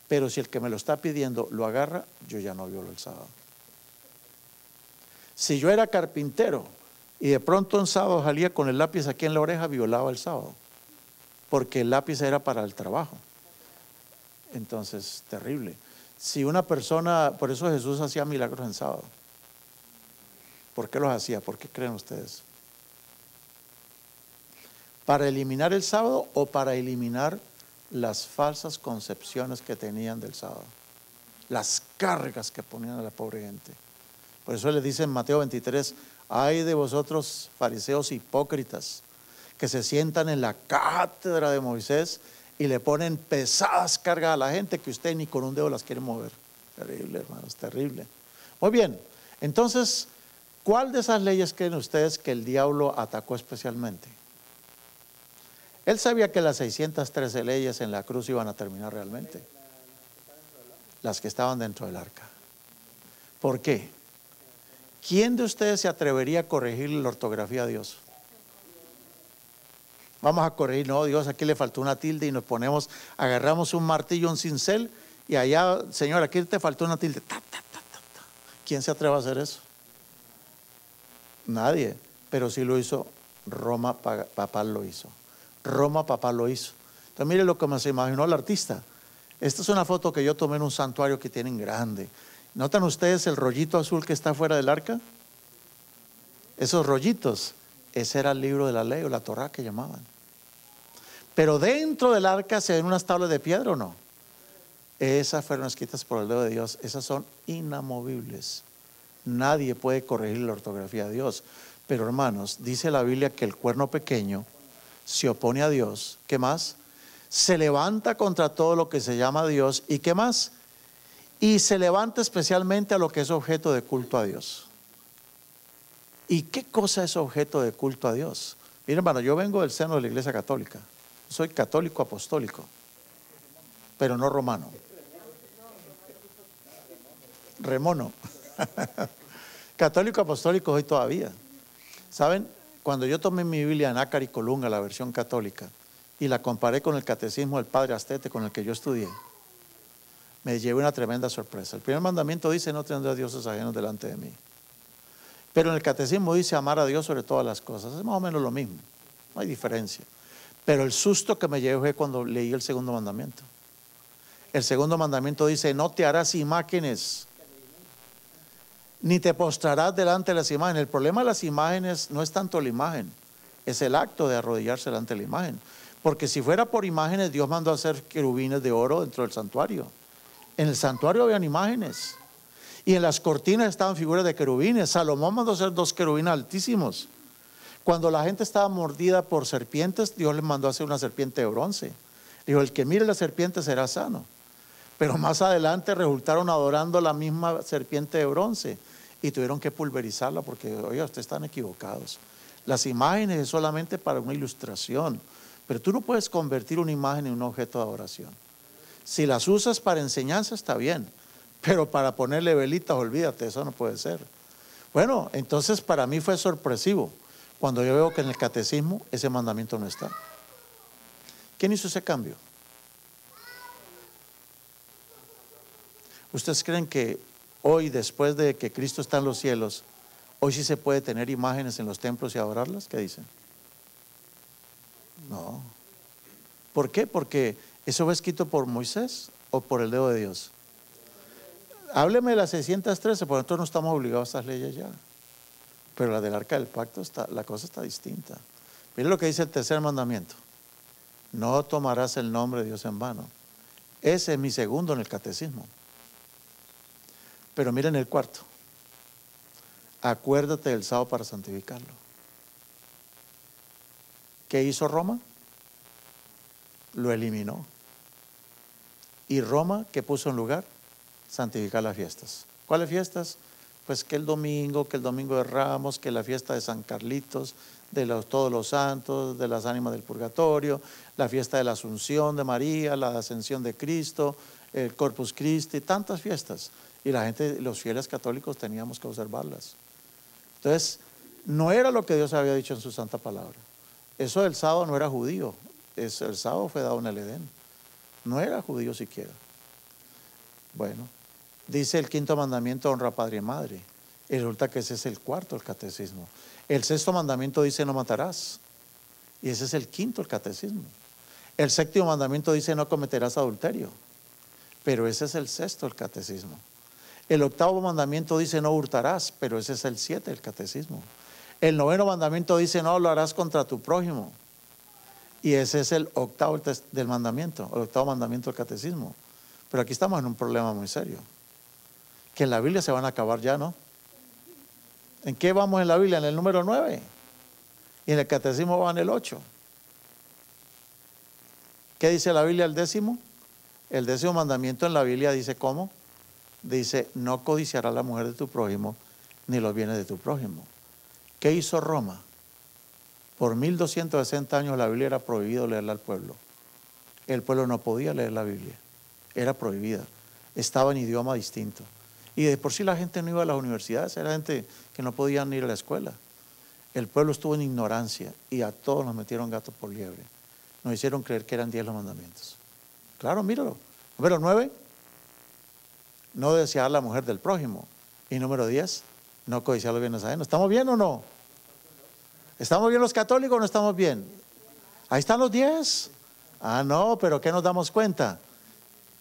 Pero si el que me lo está pidiendo lo agarra, yo ya no violo el sábado. Si yo era carpintero y de pronto un sábado salía con el lápiz aquí en la oreja, violaba el sábado, porque el lápiz era para el trabajo. Entonces, terrible. Si una persona, por eso Jesús hacía milagros en sábado. ¿Por qué los hacía? ¿Por qué creen ustedes? ¿Para eliminar el sábado o para eliminar las falsas concepciones que tenían del sábado? Las cargas que ponían a la pobre gente. Por eso le dice en Mateo 23, ay de vosotros fariseos hipócritas, que se sientan en la cátedra de Moisés y le ponen pesadas cargas a la gente que usted ni con un dedo las quiere mover. Terrible, hermanos, terrible. Muy bien, entonces, ¿cuál de esas leyes creen ustedes que el diablo atacó especialmente? Él sabía que las 613 leyes en la cruz iban a terminar realmente. Las que estaban dentro del arca. ¿Por qué? ¿Quién de ustedes se atrevería a corregirle la ortografía a Dios? Vamos a corregir, no, Dios, aquí le faltó una tilde y nos ponemos, agarramos un martillo, un cincel y allá, Señor, aquí te faltó una tilde. ¿Quién se atreve a hacer eso? Nadie, pero sí lo hizo Roma papal lo hizo. Roma papal lo hizo. Entonces mire lo que me se imaginó el artista. Esta es una foto que yo tomé en un santuario que tienen grande. ¿Notan ustedes el rollito azul que está fuera del arca? Esos rollitos, ese era el libro de la ley o la Torá que llamaban. Pero dentro del arca se ven unas tablas de piedra, ¿o no? Esas fueron escritas por el dedo de Dios. Esas son inamovibles. Nadie puede corregir la ortografía de Dios. Pero hermanos, dice la Biblia que el cuerno pequeño se opone a Dios. ¿Qué más? Se levanta contra todo lo que se llama Dios. ¿Y qué más? Y se levanta especialmente a lo que es objeto de culto a Dios. ¿Y qué cosa es objeto de culto a Dios? Miren, hermano, yo vengo del seno de la Iglesia Católica. Soy católico apostólico, pero no romano. Remono. Católico apostólico hoy todavía. ¿Saben? Cuando yo tomé mi Biblia Nácar y Colunga, la versión católica, y la comparé con el catecismo del Padre Astete con el que yo estudié, me llevé una tremenda sorpresa. El primer mandamiento dice: no tendrás dioses ajenos delante de mí. Pero en el catecismo dice amar a Dios sobre todas las cosas. Es más o menos lo mismo, no hay diferencia. Pero el susto que me llevé fue cuando leí el segundo mandamiento. El segundo mandamiento dice: no te harás imágenes, ni te postrarás delante de las imágenes. El problema de las imágenes no es tanto la imagen, es el acto de arrodillarse delante de la imagen. Porque si fuera por imágenes, Dios mandó a hacer querubines de oro dentro del santuario. En el santuario habían imágenes. Y en las cortinas estaban figuras de querubines. Salomón mandó hacer 2 querubines altísimos. Cuando la gente estaba mordida por serpientes, Dios les mandó a hacer una serpiente de bronce. Dijo: el que mire la serpiente será sano. Pero más adelante resultaron adorando la misma serpiente de bronce y tuvieron que pulverizarla porque, oye, ustedes están equivocados. Las imágenes es solamente para una ilustración, pero tú no puedes convertir una imagen en un objeto de adoración. Si las usas para enseñanza está bien, pero para ponerle velitas, olvídate, eso no puede ser. Bueno, entonces para mí fue sorpresivo cuando yo veo que en el catecismo ese mandamiento no está. ¿Quién hizo ese cambio? ¿Ustedes creen que hoy, después de que Cristo está en los cielos, hoy sí se puede tener imágenes en los templos y adorarlas? ¿Qué dicen? No. ¿Por qué? Porque eso fue escrito por Moisés o por el dedo de Dios. Hábleme de las 613, porque nosotros no estamos obligados a estas leyes ya. Pero la del arca del pacto, la cosa está distinta. Mire lo que dice el tercer mandamiento: no tomarás el nombre de Dios en vano. Ese es mi segundo en el catecismo. Pero miren el cuarto: acuérdate del sábado para santificarlo. ¿Qué hizo Roma? Lo eliminó. ¿Y Roma qué puso en lugar? Santificar las fiestas. ¿Cuáles fiestas? Pues que el domingo de Ramos, que la fiesta de San Carlitos, de todos los santos, de las ánimas del purgatorio, la fiesta de la Asunción de María, la Ascensión de Cristo, el Corpus Christi, tantas fiestas. Y la gente, los fieles católicos, teníamos que observarlas. Entonces, no era lo que Dios había dicho en su santa palabra. Eso del sábado no era judío. El sábado fue dado en el Edén. No era judío siquiera. Bueno, dice el quinto mandamiento: honra a padre y madre. Y resulta que ese es el cuarto del catecismo. El sexto mandamiento dice: no matarás. Y ese es el quinto del catecismo. El séptimo mandamiento dice: no cometerás adulterio. Pero ese es el sexto del catecismo. El octavo mandamiento dice: no hurtarás. Pero ese es el 7 del catecismo. El noveno mandamiento dice: no hablarás contra tu prójimo. Y ese es el octavo del mandamiento, el octavo mandamiento del catecismo. Pero aquí estamos en un problema muy serio, que en la Biblia se van a acabar ya, ¿no? ¿En qué vamos en la Biblia? En el número 9. Y en el catecismo va en el 8. ¿Qué dice la Biblia el décimo? El décimo mandamiento en la Biblia dice: ¿cómo? Dice: no codiciarás la mujer de tu prójimo, ni los bienes de tu prójimo. ¿Qué hizo Roma? Por 1260 años la Biblia era prohibido leerla al pueblo. El pueblo no podía leer la Biblia. Era prohibida. Estaba en idioma distinto. Y de por sí la gente no iba a las universidades. Era gente que no podían ir a la escuela. El pueblo estuvo en ignorancia y a todos nos metieron gato por liebre. Nos hicieron creer que eran 10 los mandamientos. Claro, míralo. Número 9, no desear la mujer del prójimo. Y número 10, no codiciar los bienes ajenos. ¿Estamos bien o no? ¿Estamos bien los católicos o no estamos bien? Ahí están los 10. Ah, no, pero ¿qué nos damos cuenta?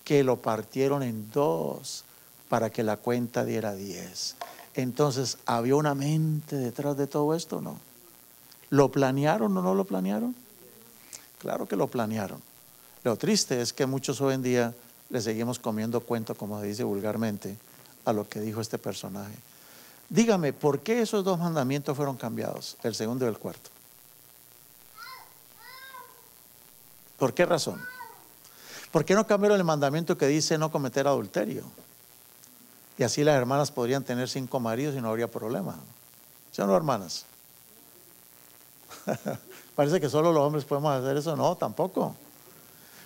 Que lo partieron en 2 para que la cuenta diera 10. Entonces, ¿había una mente detrás de todo esto o no? ¿Lo planearon o no lo planearon? Claro que lo planearon. Lo triste es que muchos hoy en día le seguimos comiendo cuento, como se dice vulgarmente, a lo que dijo este personaje. Dígame, ¿por qué esos 2 mandamientos fueron cambiados? El segundo y el cuarto. ¿Por qué razón? ¿Por qué no cambiaron el mandamiento que dice no cometer adulterio? Y así las hermanas podrían tener 5 maridos y no habría problema. ¿Sí o no, hermanas? Parece que solo los hombres podemos hacer eso. No, tampoco.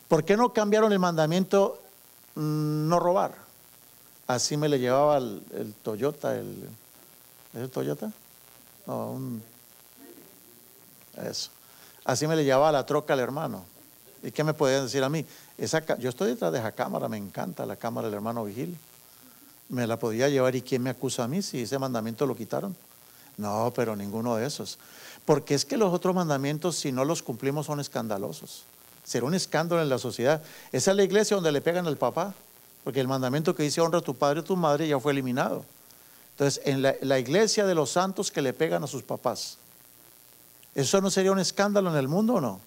¿Por qué no cambiaron el mandamiento no robar? Así me le llevaba el Toyota, ¿es el Toyota? No, eso. Así me le llevaba la troca al hermano. ¿Y qué me podían decir a mí? Yo estoy detrás de esa cámara, me encanta la cámara del hermano Vigil. Me la podía llevar, ¿y quién me acusa a mí si ese mandamiento lo quitaron? No, pero ninguno de esos. Porque es que los otros mandamientos, si no los cumplimos, son escandalosos. Será un escándalo en la sociedad. Esa es la iglesia donde le pegan al papá, porque el mandamiento que dice honra a tu padre y a tu madre ya fue eliminado. Entonces, en la iglesia de los santos que le pegan a sus papás, ¿eso no sería un escándalo en el mundo o no?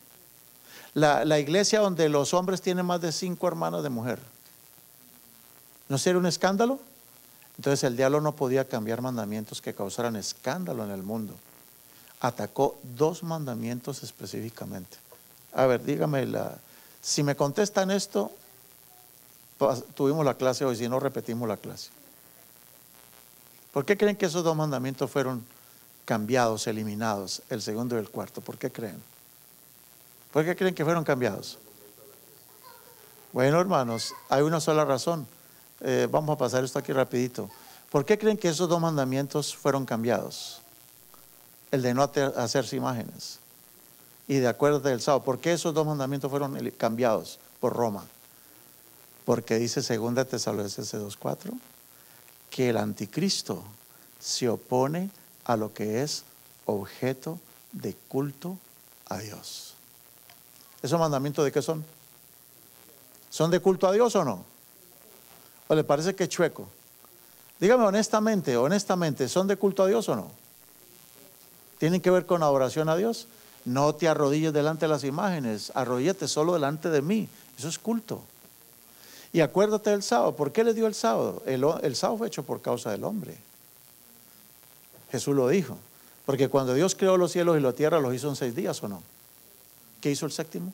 La iglesia donde los hombres tienen más de 5 hermanas de mujer, ¿no sería un escándalo? Entonces el diablo no podía cambiar mandamientos que causaran escándalo en el mundo. Atacó 2 mandamientos específicamente. A ver, dígame, si me contestan esto, tuvimos la clase hoy, si no repetimos la clase. ¿Por qué creen que esos 2 mandamientos fueron cambiados, eliminados, el segundo y el cuarto? ¿Por qué creen? ¿Por qué creen que fueron cambiados? Bueno, hermanos, hay una sola razón. Vamos a pasar esto aquí rapidito. ¿Por qué creen que esos 2 mandamientos fueron cambiados? El de no hacerse imágenes y de acuérdate del sábado. ¿Por qué esos 2 mandamientos fueron cambiados por Roma? Porque dice 2 Tesalonicenses 2:4 que el anticristo se opone a lo que es objeto de culto a Dios. ¿Esos mandamientos de qué son? ¿Son de culto a Dios o no? ¿O le parece que es chueco? Dígame honestamente, ¿son de culto a Dios o no? ¿Tienen que ver con adoración a Dios? No te arrodilles delante de las imágenes, arrodíllate solo delante de mí. Eso es culto. Y acuérdate del sábado. ¿Por qué le dio el sábado? El sábado fue hecho por causa del hombre. Jesús lo dijo. Porque cuando Dios creó los cielos y la tierra, los hizo en 6 días, ¿o no? ¿Qué hizo el séptimo?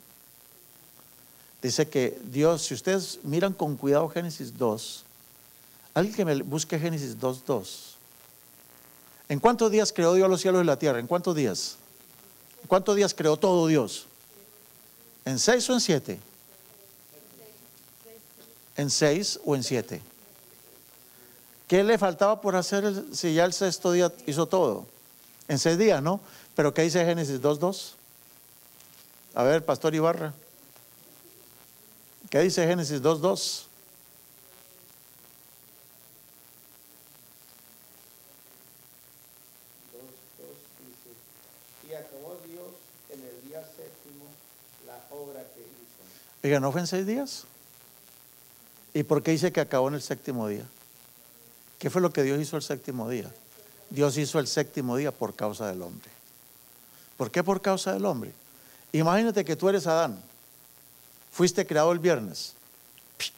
Dice que Dios, si ustedes miran con cuidado Génesis 2, alguien que me busque Génesis 2:2. ¿En cuántos días creó Dios los cielos y la tierra? ¿En cuántos días? ¿En cuántos días creó todo Dios? ¿En 6 o en 7? ¿En 6 o en 7? ¿Qué le faltaba por hacer si ya el sexto día hizo todo? En 6 días, ¿no? Pero ¿qué dice Génesis 2:2? A ver, Pastor Ibarra. ¿Qué dice Génesis 2:2? Y acabó Dios en el día séptimo la obra que hizo. Oiga, ¿no fue en 6 días? ¿Y por qué dice que acabó en el séptimo día? ¿Qué fue lo que Dios hizo el séptimo día? Dios hizo el séptimo día por causa del hombre. ¿Por qué por causa del hombre? Imagínate que tú eres Adán. Fuiste creado el viernes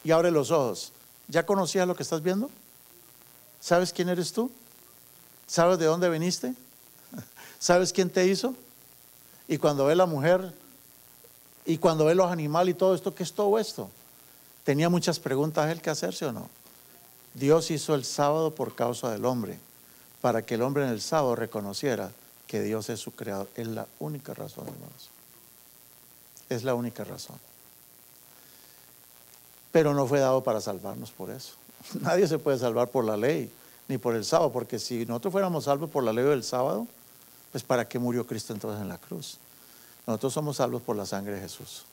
y abre los ojos. ¿Ya conocías lo que estás viendo? ¿Sabes quién eres tú? ¿Sabes de dónde viniste? ¿Sabes quién te hizo? Y cuando ve la mujer y cuando ve los animales y todo esto, ¿qué es todo esto? Tenía muchas preguntas él que hacerse o no. Dios hizo el sábado por causa del hombre, para que el hombre en el sábado reconociera que Dios es su creador. Es la única razón, hermanos. Es la única razón. Pero no fue dado para salvarnos por eso. Nadie se puede salvar por la ley, ni por el sábado, porque si nosotros fuéramos salvos por la ley del sábado, pues ¿para qué murió Cristo entonces en la cruz? Nosotros somos salvos por la sangre de Jesús.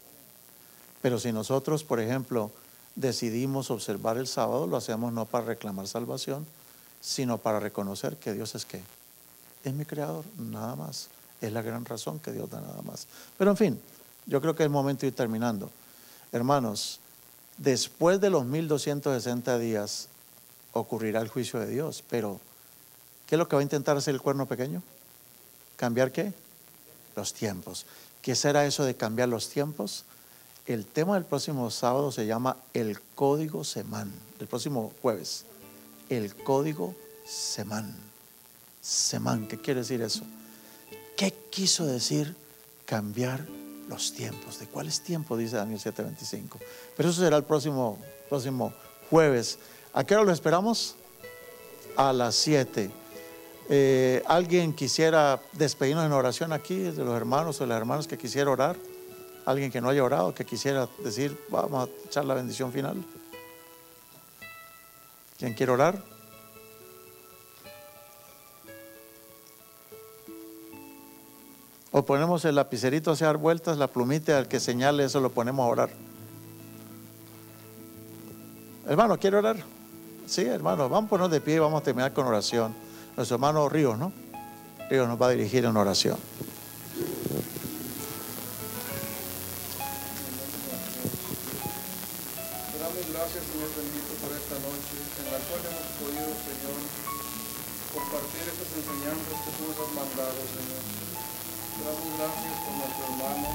Pero si nosotros, por ejemplo, decidimos observar el sábado, lo hacemos no para reclamar salvación, sino para reconocer que Dios es ¿qué? Es mi creador, nada más. Es la gran razón que Dios da, nada más. Pero en fin, yo creo que es momento de ir terminando. Hermanos, después de los 1260 días ocurrirá el juicio de Dios, pero ¿qué es lo que va a intentar hacer el cuerno pequeño? ¿Cambiar qué? Los tiempos. ¿Qué será eso de cambiar los tiempos? El tema del próximo sábado se llama el código Semán. El próximo jueves, el código Semán. Semán, ¿qué quiere decir eso? ¿Qué quiso decir cambiar los tiempos? ¿De cuáles tiempos? Dice Daniel 7:25. Pero eso será el próximo jueves. ¿A qué hora lo esperamos? A las 7. ¿Alguien quisiera despedirnos en oración aquí, de los hermanos o de las hermanas que quisiera orar? ¿Alguien que no haya orado, que quisiera decir, vamos a echar la bendición final? ¿Quién quiere orar? O ponemos el lapicerito hacia dar vueltas, la plumita al que señale, eso lo ponemos a orar. Hermano, ¿quiere orar? Sí, hermano, vamos a ponernos de pie y vamos a terminar con oración. Nuestro hermano Ríos, ¿no? Ríos nos va a dirigir en oración. Gracias, Señor bendito, por esta noche en la cual hemos podido, Señor, compartir estas enseñanzas que tú nos has mandado, Señor. Te damos gracias por nuestro hermano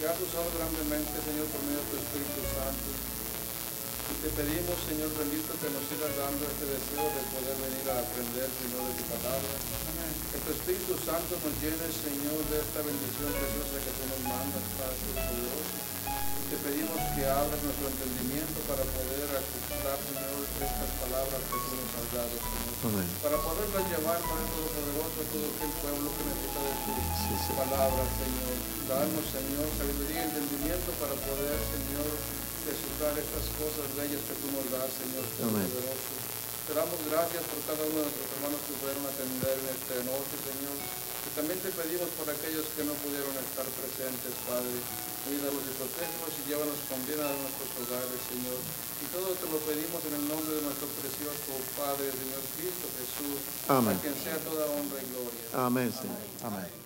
que has usado grandemente, Señor, por medio de tu Espíritu Santo. Y te pedimos, Señor bendito, que nos sigas dando este deseo de poder venir a aprender, Señor, de tu palabra. Que tu Espíritu Santo nos llene, Señor, de esta bendición preciosa que tú nos mandas, Padre poderoso. Te pedimos que abras nuestro entendimiento para poder escuchar, Señor, estas palabras que tú nos has dado, Señor. Amén. Para poderlas llevar, Padre Todopoderoso, a todo aquel pueblo que necesita de tus palabras, Señor. Danos, Señor, sabiduría y entendimiento para poder, Señor, disfrutar estas cosas bellas que tú nos das, Señor Todopoderoso. Te damos gracias por cada uno de nuestros hermanos que pudieron atender en esta noche, Señor. Y también te pedimos por aquellos que no pudieron estar presentes, Padre. Cuídalos y protégelos y llévanos con bien a nuestros hogares, Señor. Y todo te lo pedimos en el nombre de nuestro precioso Padre, Señor Cristo Jesús, Amén. a quien sea toda honra y gloria. Amén, Señor. Amén.